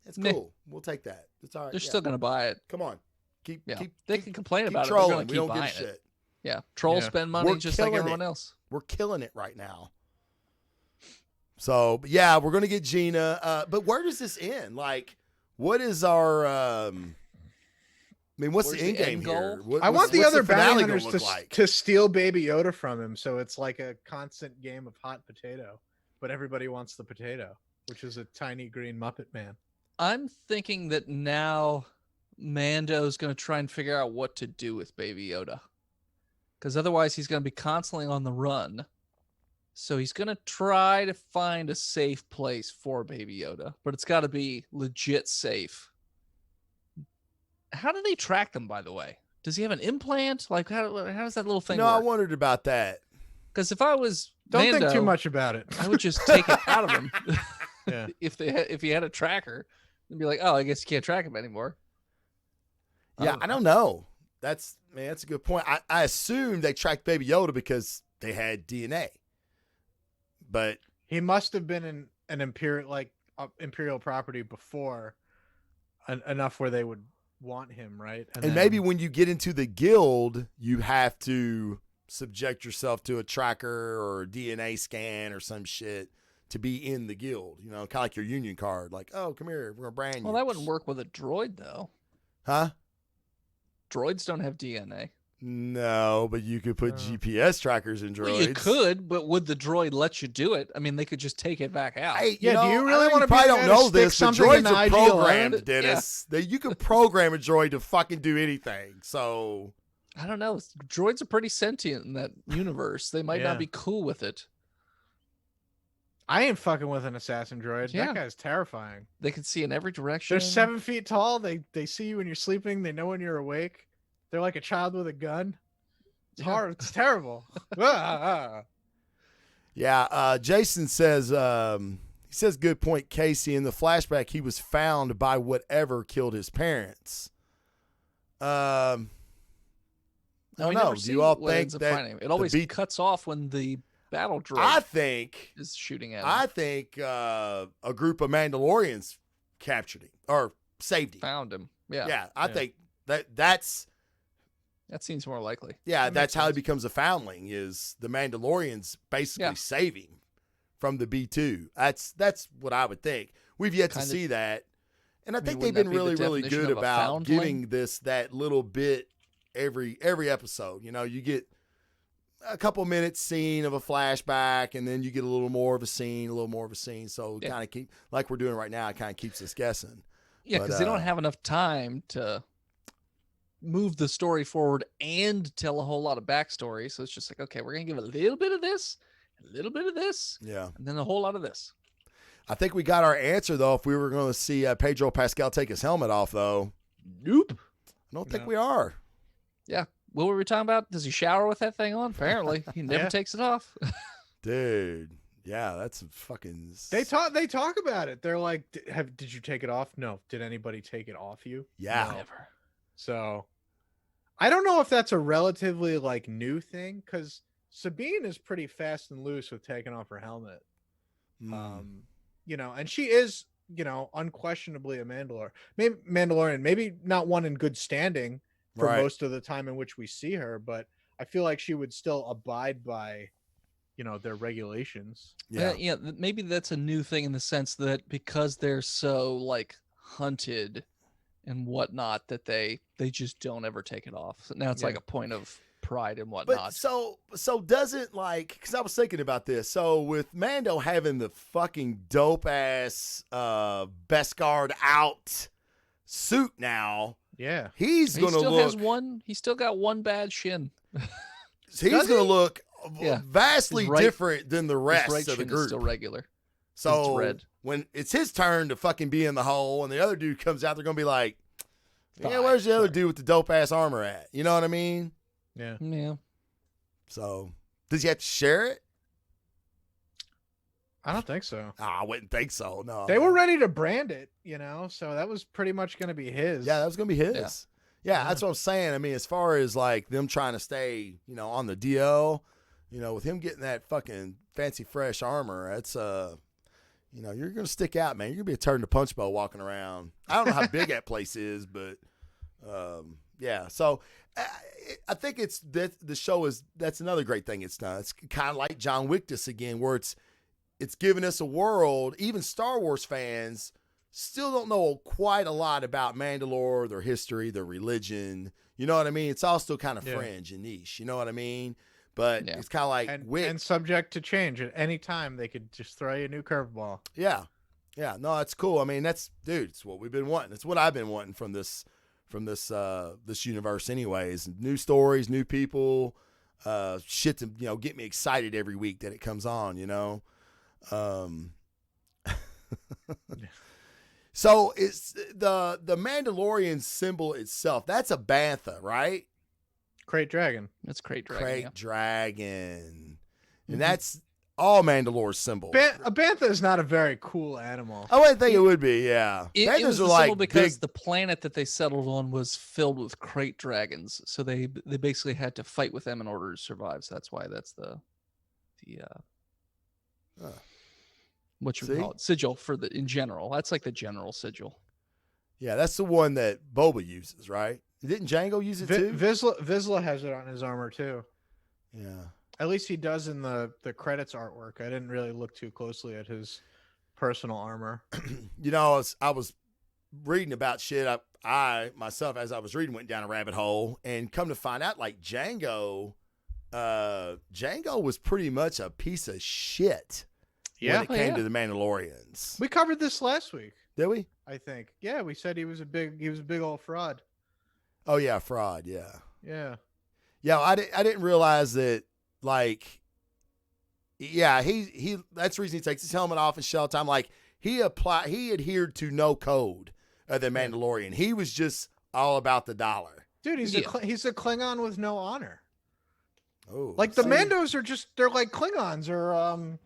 it's cool. We'll take that. It's all right. They're still going to buy it. Come on. They can complain about trolling. it. We They're don't going to give keep a buying it. shit. Yeah. Trolls spend money We're just like killing everyone it. else. We're killing it right now. So, but yeah, we're going to get Gina. But where does this end? Like, what is our, I mean, what's Where's the end the game end here? goal? I want the what's other finale bounty gonna hunters look like? to steal Baby Yoda from him, so it's like a constant game of hot potato. But everybody wants the potato, which is a tiny green Muppet Man. I'm thinking that now Mando's going to try and figure out what to do with Baby Yoda. Because otherwise he's going to be constantly on the run. So he's going to try to find a safe place for Baby Yoda. But it's got to be legit safe. How do they track them, by the way? Does he have an implant? Like, how does that little thing I work? wondered about that. Because if I was Don't Mando, think too much about it. I would just take it out of him. Yeah. If he had a tracker, and be like, oh, I guess you can't track him anymore. Yeah, I don't know. That's a good point. I assume they tracked Baby Yoda because they had DNA. But He must have been an imperial property before enough where they would want him, right? and then- maybe when you get into the guild, you have to subject yourself to a tracker or a DNA scan or some shit to be in the guild. You know, kind of like your union card. Like, oh, come here, we're gonna brand you. Well, that wouldn't work with a droid, though. Huh? Droids don't have DNA. No, but you could put GPS trackers in droids. Well, you could, but would the droid let you do it? I mean, they could just take it back out. Hey, Yeah, do you I really know wanna you probably be don't there to know stick this, but something in droids the are IGL programmed, end? Dennis. You can program a droid to fucking do anything. So I don't know. Droids are pretty sentient in that universe. They might Yeah. not be cool with it. I ain't fucking with an assassin droid. Yeah. That guy's terrifying. They can see in every direction. They're 7 feet tall. They see you when you're sleeping. They know when you're awake. They're like a child with a gun. It's Yeah. hard. It's terrible. Ah. yeah, Jason says he says good point, Casey. In the flashback, he was found by whatever killed his parents. I don't we know. never Do see you all what think ends up that finding him. It always cuts off when the battle droid I think is shooting at him. I think a group of Mandalorians captured him or saved him. Found him. Yeah. Yeah, I think that's That seems more likely. That that's makes how he sense. becomes a foundling. Is the Mandalorians basically Yeah. saving from the B2? That's what I would think. We've yet to Kinda- see that, and I think they've wouldn't been that be the really definition good of a about foundling? giving that little bit every episode. You know, you get a couple minutes scene of a flashback, and then you get a little more of a scene, a little more of a scene. So Yeah. kind of keep like we're doing right now. It kind of keeps us guessing. Yeah, But, because they don't have enough time to move the story forward and tell a whole lot of backstory. So it's just like, okay, we're gonna give a little bit of this, a little bit of this, Yeah. and then a whole lot of this. I think we got our answer though. If we were going to see Pedro Pascal take his helmet off, though, Nope. I don't think No. we are. Yeah. What were we talking about? Does he shower with that thing on? Apparently, he never Yeah. takes it off. Dude, yeah, that's fucking. They talk about it. They're like, did you take it off? No. Did anybody take it off you? Yeah. No. Never. So I don't know if that's a relatively like new thing because Sabine is pretty fast and loose with taking off her helmet. Mm. You know, and she is, you know, unquestionably a Mandalorian, maybe not one in good standing for Right. most of the time in which we see her, but I feel like she would still abide by, you know, their regulations. Yeah. Yeah. Maybe that's a new thing in the sense that because they're so like hunted and whatnot, that they just don't ever take it off. So now it's like Yeah. a point of pride and But whatnot. so doesn't like because I was thinking about this. So with Mando having the fucking dope ass Beskar out suit now, Yeah. he's He gonna still look. has one. He's still got one bad shin. He's Does gonna he? look Yeah. vastly His right- different than the His rest right of the shin is group. still regular. So red. when it's his turn to fucking be in the hole, and the other dude comes out, they're gonna be like, "Yeah, Fine, where's the other fine. dude with the dope ass armor at?" You know what I mean? Yeah. Yeah. So does he have to share it? I don't think so. I wouldn't think so. No, They were ready to brand it, so that was pretty much going to be his. Yeah, that was gonna be his. Yeah. Yeah, that's what I'm saying. I mean, as far as like them trying to stay, on the DL, with him getting that fucking fancy fresh armor, that's you're gonna stick out, man. You're gonna be a turd in the punch bowl walking around. I don't know how big that place is, but yeah. So I think it's that the show that's another great thing it's done. It's kind of like John Wick this again, where it's given us a world. Even Star Wars fans still don't know quite a lot about Mandalore, their history, their religion. You know what I mean? It's all still kind of fringe and niche. You know what I mean? But it's kind of like Wick. And subject to change at any time. They could just throw you a new curveball. Yeah. Yeah. No, that's cool. I mean, it's what we've been wanting. It's what I've been wanting from this universe anyways. New stories, new people, shit to, get me excited every week that it comes on, So it's the Mandalorian symbol itself. That's a bantha, right? Crate Dragon. That's Crate Dragon. Crate Dragon. And that's all Mandalore's symbol. A bantha is not a very cool animal. I wouldn't think it would be, yeah. It Banthas was are the like symbol because big. the planet that they settled on was filled with crate dragons, so they basically had to fight with them in order to survive. So that's why that's the what you would call it, sigil in general. That's like the general sigil. Yeah, that's the one that Boba uses, right? Didn't Django use it too? Vizsla has it on his armor too. Yeah. At least he does in the credits artwork. I didn't really look too closely at his personal armor. I was reading about shit. I myself, as I was reading, went down a rabbit hole and come to find out, like Django was pretty much a piece of shit. Yeah. When it came to the Mandalorians. We covered this last week. Did we? I think. Yeah, we said he was a big old fraud. Oh yeah, fraud. Yeah. Yeah. Yeah, I didn't realize that. Like, yeah, he that's the reason he takes his helmet off in shell time. Like he adhered to no code of the Mandalorian. He was just all about the dollar. Dude, he's a Klingon with no honor. Oh, like the Mandos are they're like Klingons or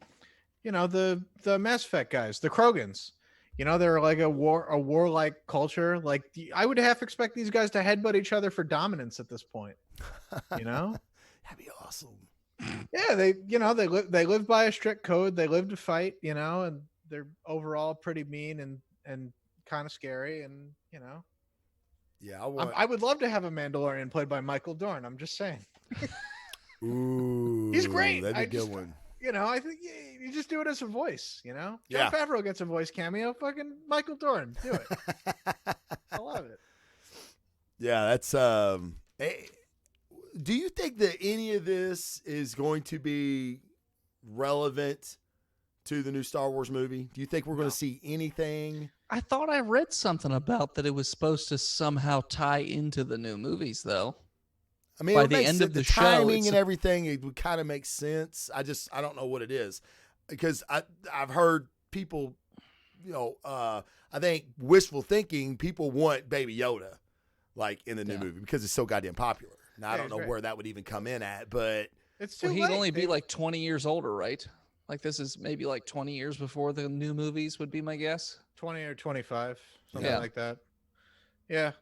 the Mass Effect guys, the Krogans. They're like a warlike culture. Like I would half expect these guys to headbutt each other for dominance at this point. That'd be awesome. Yeah, they live by a strict code. They live to fight, and they're overall pretty mean and kind of scary, and Yeah, I would love to have a Mandalorian played by Michael Dorn. I'm just saying. Ooh, he's great. That'd be a good one. I think you just do it as a voice. Jon Yeah. Favreau gets a voice cameo. Fucking Michael Dorn, do it. I love it. Yeah, that's do you think that any of this is going to be relevant to the new Star Wars movie? Do you think we're going to see anything? I thought I read something about that it was supposed to somehow tie into the new movies, though. I mean, by the end of the show, timing and everything, it would kind of make sense. I don't know what it is, because I've heard people, I think wishful thinking. People want Baby Yoda, like in the new movie, because it's so goddamn popular. Now I don't know where that would even come in at, but it's too late. He'd only be like 20 years older, right? Like this is maybe like 20 years before the new movies would be my guess. 20 or 25, something like that. Yeah,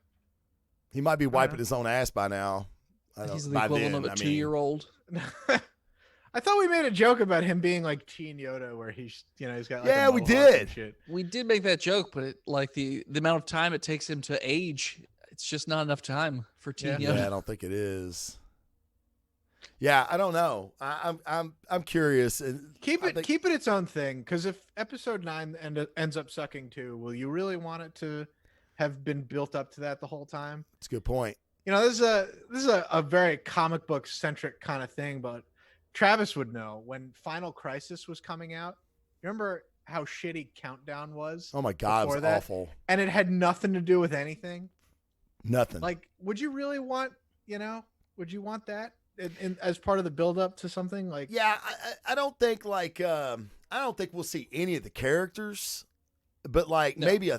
he might be wiping his own ass by now. He's the equivalent of a 2-year-old. I thought we made a joke about him being like Teen Yoda, where he's got like we did. Shit. We did make that joke, but the amount of time it takes him to age, it's just not enough time for Teen Yoda. Yeah, I don't think it is. Yeah, I don't know. I'm curious. Keep it its own thing, because if Episode 9 ends up sucking too, will you really want it to have been built up to that the whole time? It's a good point. This is a very comic book centric kind of thing, but Travis would know when Final Crisis was coming out. You remember how shitty Countdown was? Oh my God, it was awful. And it had nothing to do with anything. Nothing. Like, would you really want, would you want that? as part of the build up to something like? Yeah, I don't think like I don't think we'll see any of the characters, but like No. maybe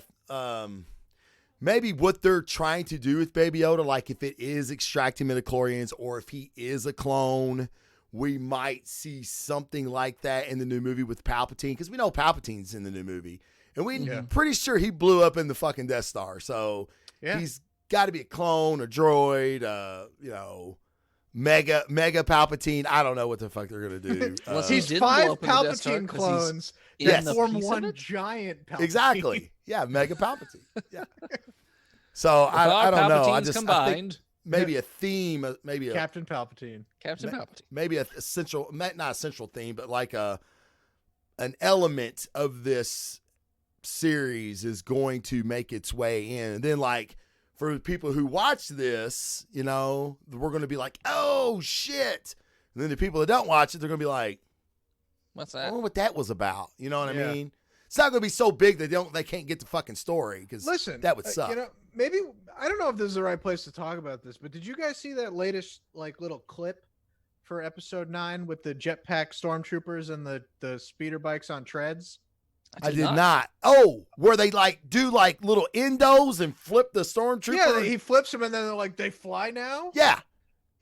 maybe what they're trying to do with Baby Yoda, like if it is extracting midichlorians or if he is a clone, we might see something like that in the new movie with Palpatine, because we know Palpatine's in the new movie, and we're pretty sure he blew up in the fucking Death Star, so he's got to be a clone, a droid, you know, mega Palpatine. I don't know what the fuck they're gonna do. He's did 5 blow up in the Death Star Palpatine 'cause clones in that the form piece of one it? giant Palpatine. Exactly. Yeah, mega Palpatine. Yeah. So I don't know. I think combined. maybe a theme, maybe Captain Palpatine. Captain Palpatine. maybe a central, not a central theme, but like an element of this series is going to make its way in. And then like for the people who watch this, you know, we're going to be like, oh shit. And then the people that don't watch it, they're going to be like, What's I that? wonder what that was about. You know what Yeah. I mean? It's not going to be so big that they can't get the fucking story, because Listen, that would suck. You know, maybe I don't know if this is the right place to talk about this, but did you guys see that latest like little clip for episode 9 with the jetpack stormtroopers and the speeder bikes on treads? I did not. Oh, where they like do like little endos and flip the stormtrooper? Yeah, he flips them and then they're like, they fly now? Yeah.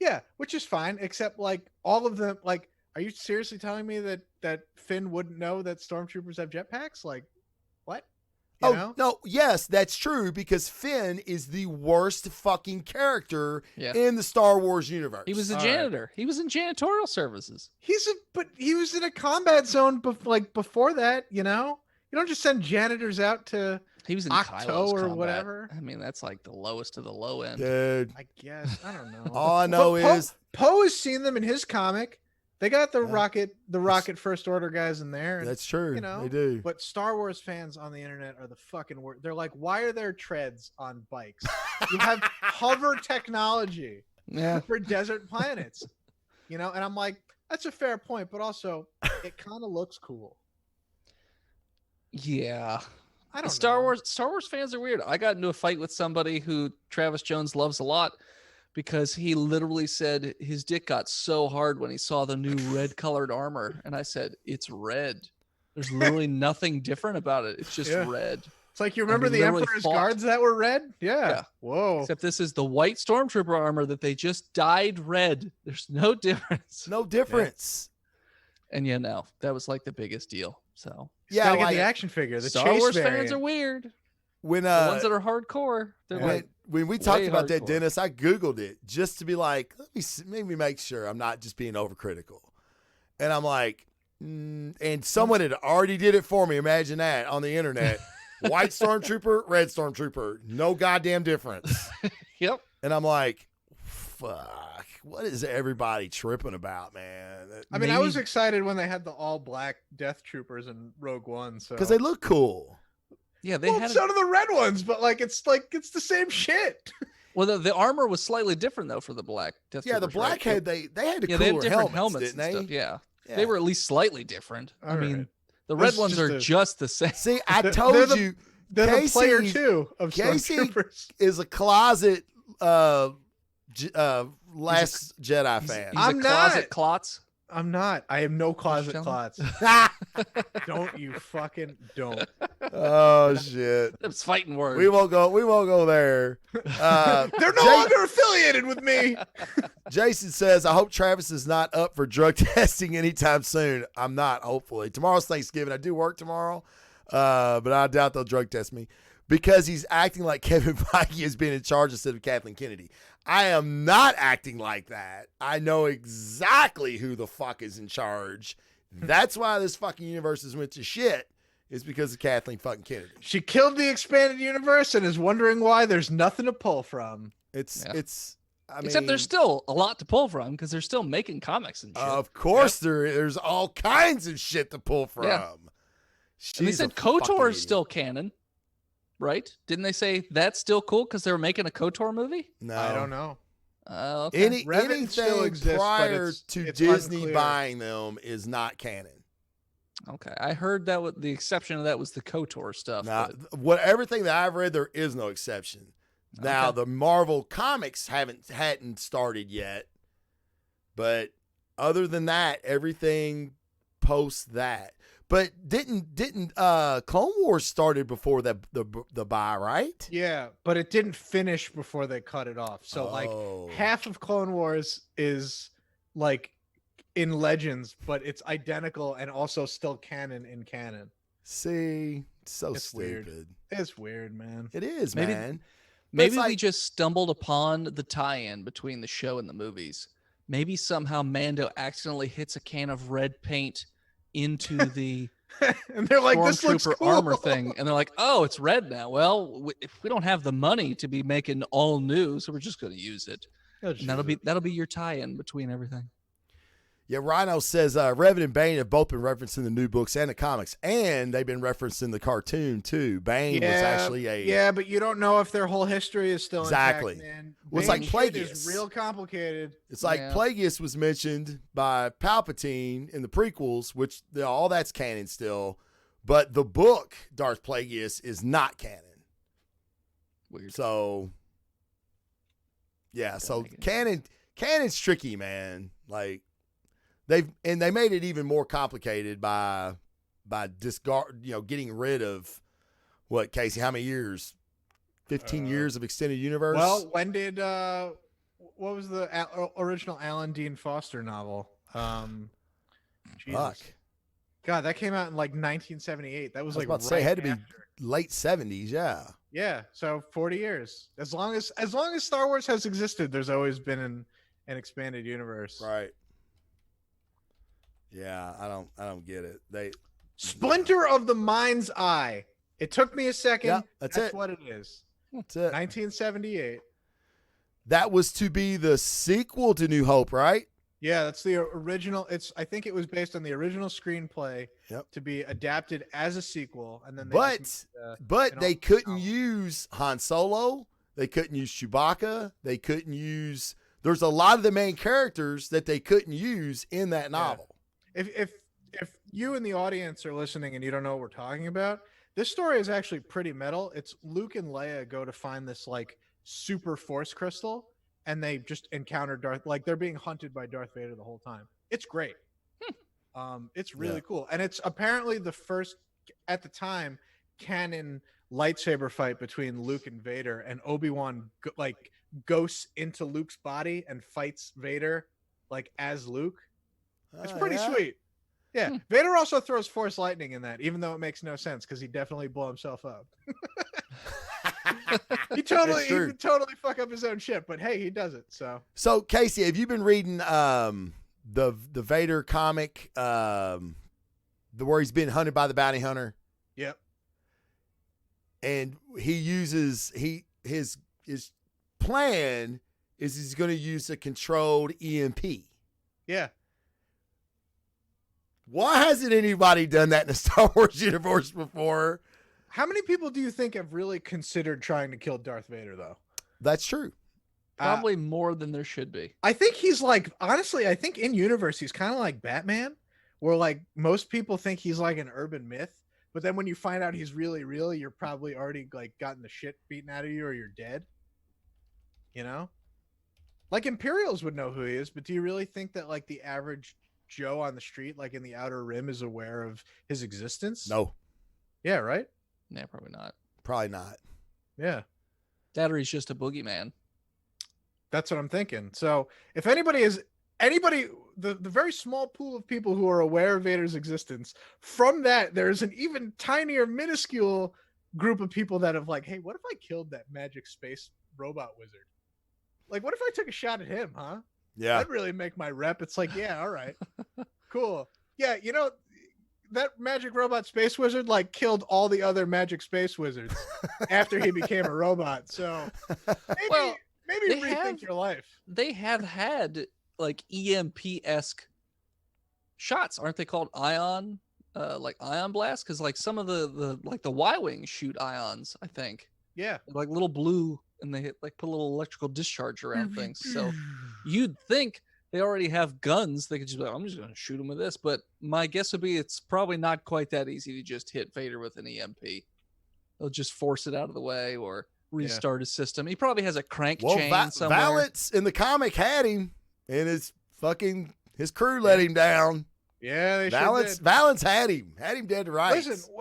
Yeah, which is fine, except like all of them, like, are you seriously telling me that Finn wouldn't know that stormtroopers have jetpacks? Like, what? You know? No, yes, that's true, because Finn is the worst fucking character in the Star Wars universe. He was a janitor. He was in janitorial services. But he was in a combat zone before that, you know? You don't just send janitors out to He was in Octo Kylo's or combat. whatever. I mean, that's like the lowest of the low end. Dude. I guess. I don't know. All I know is Poe has seen them in his comic. They got the rocket First Order guys in there. And, that's true. you know, they do. But Star Wars fans on the internet are the fucking worst. They're like, why are there treads on bikes? You have hover technology for desert planets. You know, and I'm like, that's a fair point, but also it kind of looks cool. Yeah. I don't Star know. Wars fans are weird. I got into a fight with somebody who Travis Jones loves a lot because he literally said his dick got so hard when he saw the new red colored armor. And I said, it's red. There's literally nothing different about it. It's just red. It's like, you remember the Emperor's Guards that were red? Yeah. Whoa. Except this is the white Stormtrooper armor that they just dyed red. There's no difference. No difference. And yeah, no, that was like the biggest deal. So yeah, gotta get the action figure. The Star Chase Wars variant. fans are weird. When The ones that are hardcore, they're like, when we talked about that, hardcore. Dennis, I Googled it just to be like, let me make sure I'm not just being overcritical. And I'm like, and someone had already did it for me. Imagine that on the internet. White Stormtrooper, red Stormtrooper. No goddamn difference. Yep. And I'm like, fuck. What is everybody tripping about, man? I mean, I was excited when they had the all black Death Troopers in Rogue One, so because they look cool. Yeah, they had so do the red ones, but it's the same shit. Well, the armor was slightly different though for the black Death Yeah, the Troopers, black right? head they had the they cooler had different helmets, didn't and they? stuff. Yeah. They were at least slightly different. I mean, the red This is ones are just the same. See, I told you, They're the player Casey- two of Casey Stormtroopers. is a closet Last Jedi fan. He's I'm a closet not. klotz. I'm not. I have no closet Tell clots. Don't you fucking don't. Oh shit. It's fighting words. We won't go there. They're no longer affiliated with me. Jason says, I hope Travis is not up for drug testing anytime soon. I'm not, hopefully. Tomorrow's Thanksgiving. I do work tomorrow, but I doubt they'll drug test me because he's acting like Kevin Feige is being in charge instead of Kathleen Kennedy. I am not acting like that. I know exactly who the fuck is in charge. That's why this fucking universe has went to shit. Is because of Kathleen fucking Kennedy. She killed the expanded universe and is wondering why there's nothing to pull from. I mean, except there's still a lot to pull from because they're still making comics and shit. Of course, there's all kinds of shit to pull from. Yeah. And they said KOTOR is still canon, right? Didn't they say that's still cool because they were making a KOTOR movie? No, I don't know. Okay. Revan still Anything exists, but prior it's to it's Disney unclear. buying them is not canon. Okay, I heard that the exception of that was the KOTOR stuff. Now, but- everything that I've read, there is no exception. Now, Okay. the Marvel comics hadn't started yet, But other than that, everything post that. But didn't Clone Wars started before the buy, right? Yeah, but it didn't finish before they cut it off. So like Oh. half of Clone Wars is like in Legends, but it's identical and also still canon in canon. See, so It's stupid. weird. It's weird, man. It is, Maybe- man. Maybe like- we just stumbled upon the tie-in between the show and the movies. Maybe somehow Mando accidentally hits a can of red paint into the And they're like, this looks stormtrooper cool. armor thing, and they're like, "Oh, it's red now." Well, if we don't have the money to be making all new, so we're just going to use it. And that'll be your tie-in between everything. Yeah, Rhino says Revan and Bane have both been referenced in the new books and the comics, and they've been referenced in the cartoon too. Bane was actually yeah, but you don't know if their whole history is still Exactly. intact, man. Well, it's Bane like shit Plagueis. is real complicated. It's like Yeah. Plagueis was mentioned by Palpatine in the prequels, which all that's canon still, but the book Darth Plagueis is not canon. Weird. So yeah, so make any canon's tricky, man. Like they made it even more complicated by discard, getting rid of what, Casey, how many years? 15 years of extended universe? Well, when did what was the original Alan Dean Foster novel? Jesus. Fuck. God, that came out in like 1978. That was I was like about to say, it had to be after. late 70s, yeah. Yeah, so 40 years. As long as Star Wars has existed, there's always been an expanded universe. Right. Yeah, I don't get it. Splinter of the Mind's Eye. It took me a second. Yeah, that's it. what it is. That's it. 1978. That was to be the sequel to New Hope, right? Yeah, that's the original. I think it was based on the original screenplay Yep. to be adapted as a sequel, and then they But just, but an they alternate couldn't novel. use Han Solo. They couldn't use Chewbacca. They couldn't use. There's a lot of the main characters that they couldn't use in that novel. if you in the audience are listening and you don't know what we're talking about, this story is actually pretty metal. It's Luke and Leia go to find this like super force crystal, and they just encounter Darth. Like they're being hunted by Darth Vader the whole time. It's great. It's really cool, and it's apparently the first at the time canon lightsaber fight between Luke and Vader, and Obi-Wan ghosts into Luke's body and fights Vader like as Luke. It's pretty sweet. Yeah. Vader also throws force lightning in that, even though it makes no sense because he definitely blow himself up. he totally fuck up his own ship, but hey, he does it. So Casey, have you been reading the Vader comic, where he's being hunted by the bounty hunter? Yep. And he uses his plan is he's going to use a controlled EMP. Yeah. Why hasn't anybody done that in the Star Wars universe before? How many people do you think have really considered trying to kill Darth Vader, though? That's true. Probably more than there should be. I think he's like, honestly, I think in universe, he's kind of like Batman, where like most people think he's like an urban myth. But then when you find out he's really real, you're probably already like gotten the shit beaten out of you or you're dead. You know? Like Imperials would know who he is, but do you really think that like the average Joe on the street, like in the Outer Rim, is aware of his existence? No, Yeah, right? Yeah, probably not. probably not. Yeah. That or he's just a boogeyman. That's what I'm thinking. So if anybody, the very small pool of people who are aware of Vader's existence, from that, there's an even tinier, minuscule group of people that have like, hey, what if I killed that magic space robot wizard? Like, what if I took a shot at him, huh? Yeah. That'd really make my rep. It's like, yeah, all right. Cool. Yeah, you know, that magic robot space wizard like killed all the other magic space wizards after he became a robot. So maybe they rethink have- your life. They have had like EMP-esque shots, aren't they called ion? Like ion blast? Because like some of the Y-wings shoot ions, I think. Yeah. Like little blue, and they like put a little electrical discharge around things. So you'd think they already have guns. They could just be like, I'm just going to shoot them with this. But my guess would be it's probably not quite that easy to just hit Vader with an EMP. They'll just force it out of the way or restart his system. He probably has a crank Well, chain somewhere. Valance in the comic had him in his fucking his crew let him down. Yeah, they Valance, sure did. Valance had him dead to rights. Listen,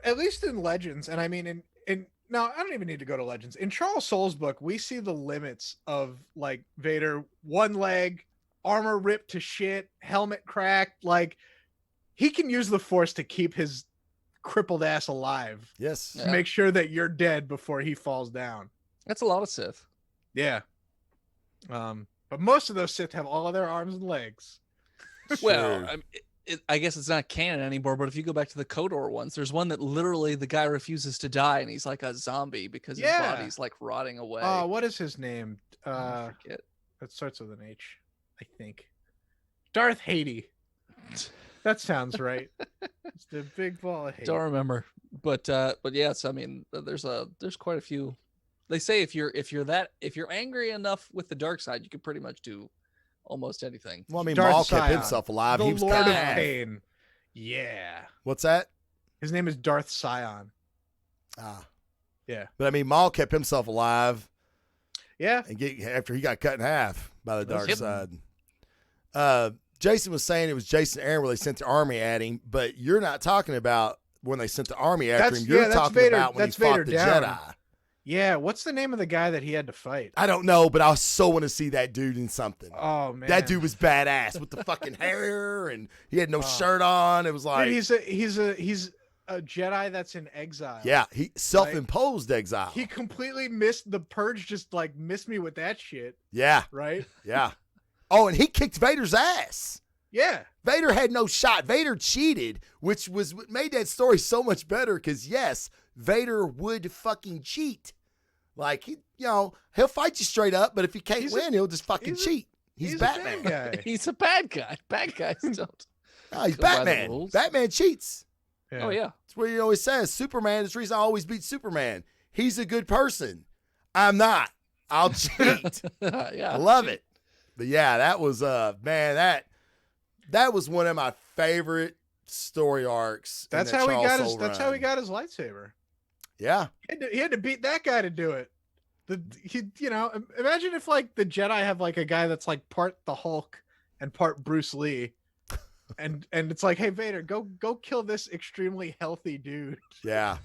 at least in Legends, and I mean in no, I don't even need to go to Legends. In Charles Soule's book, we see the limits of like Vader, one leg, armor ripped to shit, helmet cracked. Like he can use the Force to keep his crippled ass alive. Yes. To make sure that you're dead before he falls down. That's a lot of Sith. Yeah. But most of those Sith have all of their arms and legs. Well, I guess it's not canon anymore, but if you go back to the Kodor ones, there's one that literally the guy refuses to die and he's like a zombie because his body's like rotting away. What is his name? I forget. It starts with an H, I think. Darth Haiti. That sounds right. It's the big ball of hate. Don't remember, but yes, I mean, there's quite a few. They say if you're angry enough with the dark side, you can pretty much do almost anything. Well, I mean, Darth Maul kept Sion, himself alive. the He was Lord cut of in half. Pain. Yeah. What's that? His name is Darth Sion. Ah. Yeah. But I mean, Maul kept himself alive. Yeah. And after he got cut in half by the dark him. side. Jason was saying it was Jason Aaron where they sent the army at him, but you're not talking about when they sent the army after him. You're talking Vader, about when he fought Vader the down. Jedi. Yeah. What's the name of the guy that he had to fight? I don't know, but I so want to see that dude in something. Oh man. That dude was badass with the fucking hair and he had no shirt on. It was like, dude, he's a Jedi that's in exile. yeah, he self-imposed exile. He completely missed the purge. Just like missed me with that shit. Yeah, Right. yeah. Oh, and he kicked Vader's ass. Yeah. Vader had no shot. Vader cheated, which was what made that story so much better. Because yes, Vader would fucking cheat. Like he'll fight you straight up, but if he can't win, he'll just fucking cheat. He's Batman. A bad guy. He's a bad guy. Bad guys don't. No, he's go by the Batman. rules. Batman cheats. Oh yeah. That's what he always says. Superman is the reason I always beat Superman. He's a good person. I'm not. I'll cheat. Yeah. I love it. But yeah, that was man, that was one of my favorite story arcs. That's how he got his. That's how he got his lightsaber. Yeah. He had to beat that guy to do it. Imagine if like the Jedi have like a guy that's like part the Hulk and part Bruce Lee, and it's like, hey Vader, go kill this extremely healthy dude. Yeah.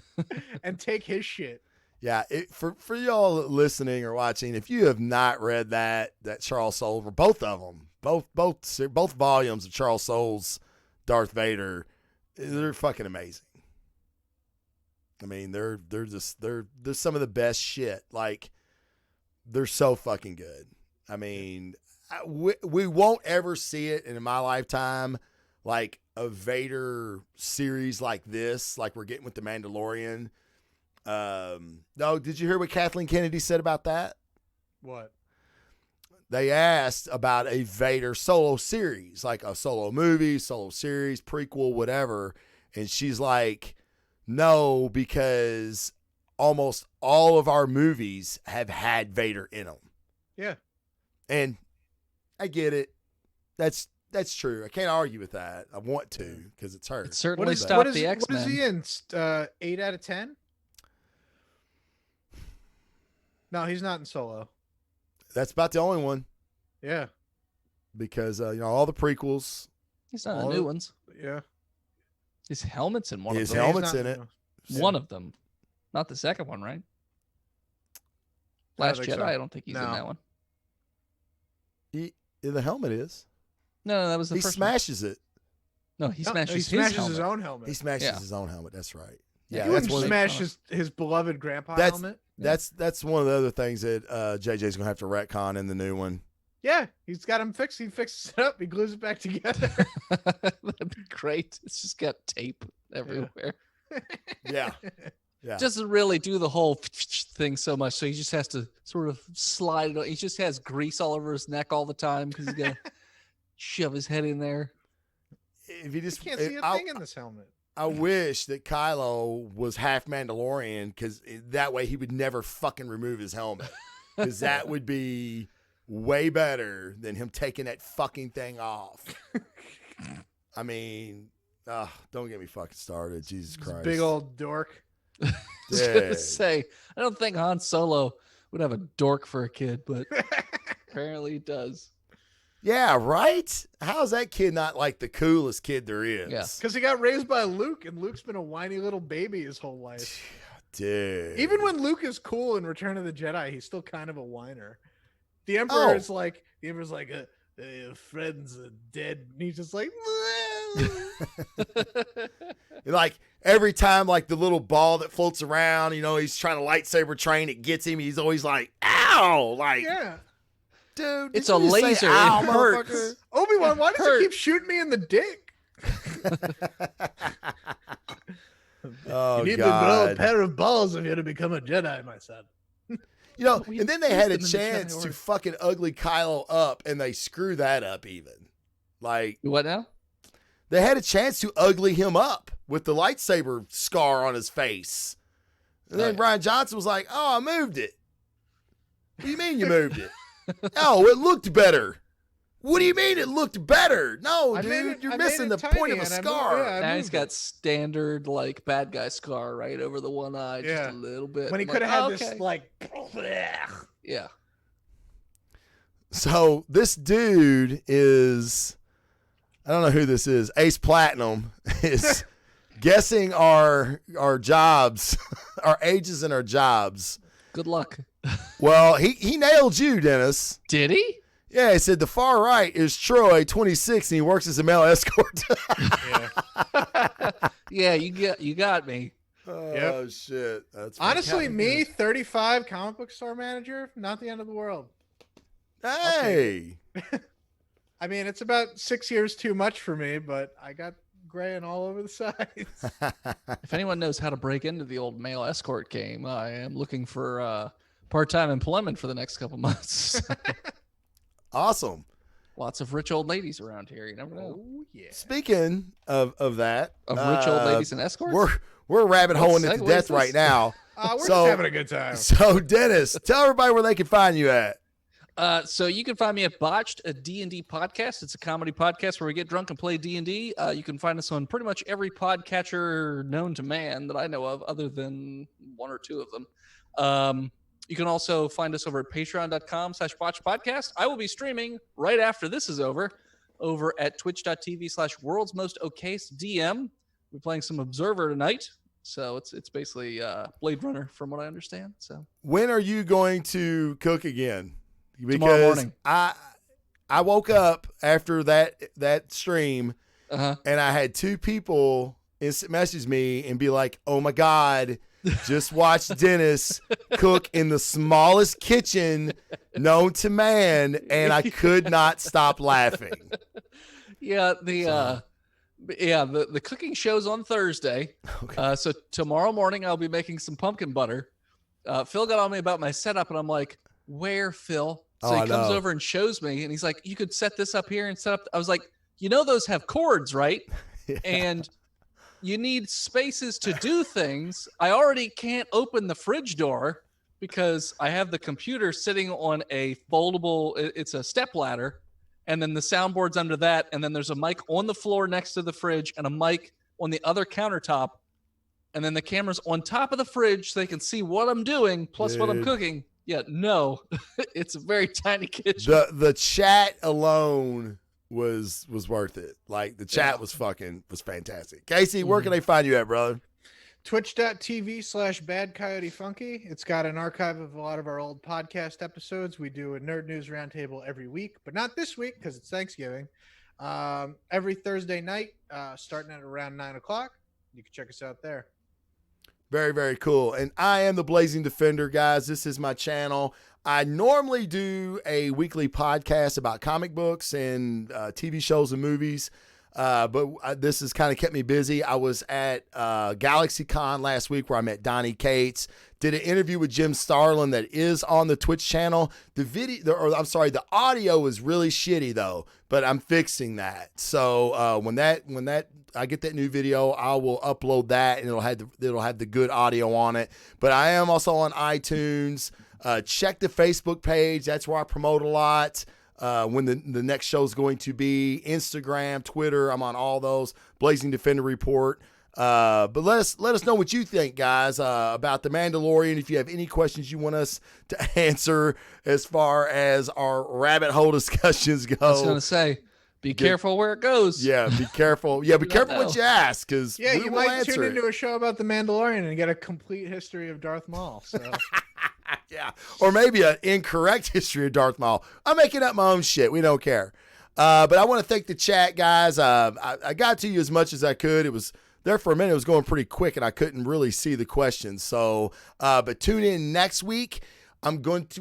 And take his shit. Yeah. For y'all listening or watching, if you have not read that Charles Soule, both of them, both volumes of Charles Soule's Darth Vader, they're fucking amazing. I mean, they're some of the best shit. Like, they're so fucking good. I mean, we won't ever see it in my lifetime, like a Vader series like this, like we're getting with the Mandalorian. No, did you hear what Kathleen Kennedy said about that? What? They asked about a Vader solo series, like a solo movie, solo series, prequel, whatever. And she's like, no, because almost all of our movies have had Vader in them. Yeah. And I get it. That's true. I can't argue with that. I want to because it's her. It certainly stopped the X-Men. What is he in? 8 out of 10? No, he's not in Solo. That's about the only one. Yeah. Because, all the prequels. He's not in the new ones. Yeah. His helmet's in one His of them. helmet's in it. One of them. Not the second one, right? Last Jedi, I don't think he's in that one. The helmet is. No, that was the he first smashes it. No, he smashes, his own helmet. He smashes his own helmet. That's right. Yeah, he wouldn't smash his beloved grandpa helmet. That's one of the other things that JJ's gonna have to retcon in the new one. Yeah, he's got him fixed. He fixes it up. He glues it back together. That'd be great. It's just got tape everywhere. Yeah. Yeah. Doesn't really do the whole thing so much, so he just has to sort of slide it. He just has grease all over his neck all the time because he's gonna shove his head in there. If you just can't see a thing in this helmet. I wish that Kylo was half Mandalorian because that way he would never fucking remove his helmet. Because that would be way better than him taking that fucking thing off. I mean, don't get me fucking started. Jesus Christ. Big old dork. I was gonna say, I don't think Han Solo would have a dork for a kid, but apparently he does. Yeah, right? How is that kid not like the coolest kid there is? Yeah. Because he got raised by Luke, and Luke's been a whiny little baby his whole life. Dude. Even when Luke is cool in Return of the Jedi, he's still kind of a whiner. The Emperor is like, your friends are dead. And he's just like, like every time like the little ball that floats around, he's trying to lightsaber train, it gets him. He's always like, ow! Like, yeah. Dude, it's a laser. It hurts. Obi-Wan, why does he keep shooting me in the dick? Oh, you need God. to grow a pair of balls if you're to become a Jedi, my son. And then they had a chance to fucking ugly Kylo up, and they screw that up even. Like, what now? They had a chance to ugly him up with the lightsaber scar on his face. And then Rian Johnson was like, oh, I moved it. What do you mean you moved it? Oh, it looked better. What do you mean it looked better? No, dude, you're missing the point of a scar. Now he's got standard, like, bad guy scar right over the one eye, just a little bit. When he could have had this, like... Yeah. So this dude is... I don't know who this is. Ace Platinum is guessing our jobs, our ages and our jobs. Good luck. Well, he nailed you, Dennis. Did he? Yeah, he said the far right is Troy, 26, and he works as a male escort. Yeah, you got me. Oh, shit. That's honestly, me, 35, comic book store manager, not the end of the world. Hey. I mean, it's about 6 years too much for me, but I got graying all over the sides. If anyone knows how to break into the old male escort game, I am looking for part-time employment for the next couple months. Awesome. Lots of rich old ladies around here. You never know. Oh, yeah. Speaking of that. Of rich old ladies and escorts? We're rabbit holing it to death right now. We're just having a good time. So, Dennis, tell everybody where they can find you at. So you can find me at Botched, a D&D podcast. It's a comedy podcast where we get drunk and play D&D. You can find us on pretty much every podcatcher known to man that I know of, other than one or two of them. You can also find us over at patreon.com/botchpodcast. I will be streaming right after this is over at twitch.tv/worldsmostokdm. We're playing some Observer tonight. So it's basically Blade Runner from what I understand. So when are you going to cook again? Because tomorrow morning. I woke up after that stream and I had two people instant message me and be like, oh my God, just watch Dennis cook in the smallest kitchen known to man, and I could not stop laughing. Yeah, the cooking show's on Thursday. Okay. So tomorrow morning I'll be making some pumpkin butter. Phil got on me about my setup, and I'm like, where, Phil? So he comes over and shows me, and he's like, you could set this up here and set up. I was like, those have cords, right? Yeah. And you need spaces to do things. I already can't open the fridge door because I have the computer sitting on a foldable, it's a step ladder, and then the soundboard's under that, and then there's a mic on the floor next to the fridge and a mic on the other countertop, and then the camera's on top of the fridge so they can see what I'm doing plus what I'm cooking. Yeah, no, it's a very tiny kitchen. The chat alone was worth it. Like the chat was fantastic. Casey, where can they find you at, brother? Twitch.tv/badcoyotefunky. It's got an archive of a lot of our old podcast episodes. We do a Nerd News Roundtable every week, but not this week because it's Thanksgiving. Every Thursday night, starting at around 9 o'clock. You can check us out there. Very, very cool. And I am the Blazing Defender, guys. This is my channel. I normally do a weekly podcast about comic books and TV shows and movies, but this has kind of kept me busy. I was at GalaxyCon last week where I met Donnie Cates, did an interview with Jim Starlin that is on the Twitch channel. The audio is really shitty though, but I'm fixing that. So when I get that new video, I will upload that and it'll have the good audio on it. But I am also on iTunes. Check the Facebook page. That's where I promote a lot. When the next show is going to be Instagram, Twitter. I'm on all those. Blazing Defender Report. But let us know what you think, guys, about The Mandalorian. If you have any questions you want us to answer as far as our rabbit hole discussions go. I was going to say, be careful where it goes. Yeah, be careful. Yeah, be careful what you ask, because Yeah, we you will might answer tune it. into a show about the Mandalorian and get a complete history of Darth Maul. So Yeah, or maybe an incorrect history of Darth Maul. I'm making up my own shit. We don't care. But I want to thank the chat, guys. I got to you as much as I could. It was there for a minute. It was going pretty quick, and I couldn't really see the questions. So, but tune in next week.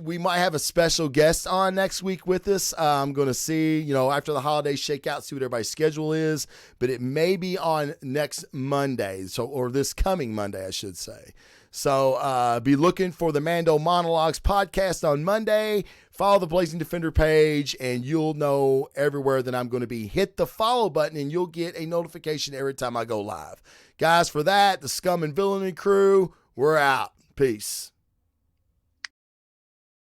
We might have a special guest on next week with us. I'm going to see, after the holidays shake out, see what everybody's schedule is, but it may be on next Monday. Or this coming Monday, I should say. So, be looking for the Mando Monologues podcast on Monday. Follow the Blazing Defender page, and you'll know everywhere that I'm going to be. Hit the follow button, and you'll get a notification every time I go live. Guys, for that, the Scum and Villainy crew, we're out. Peace.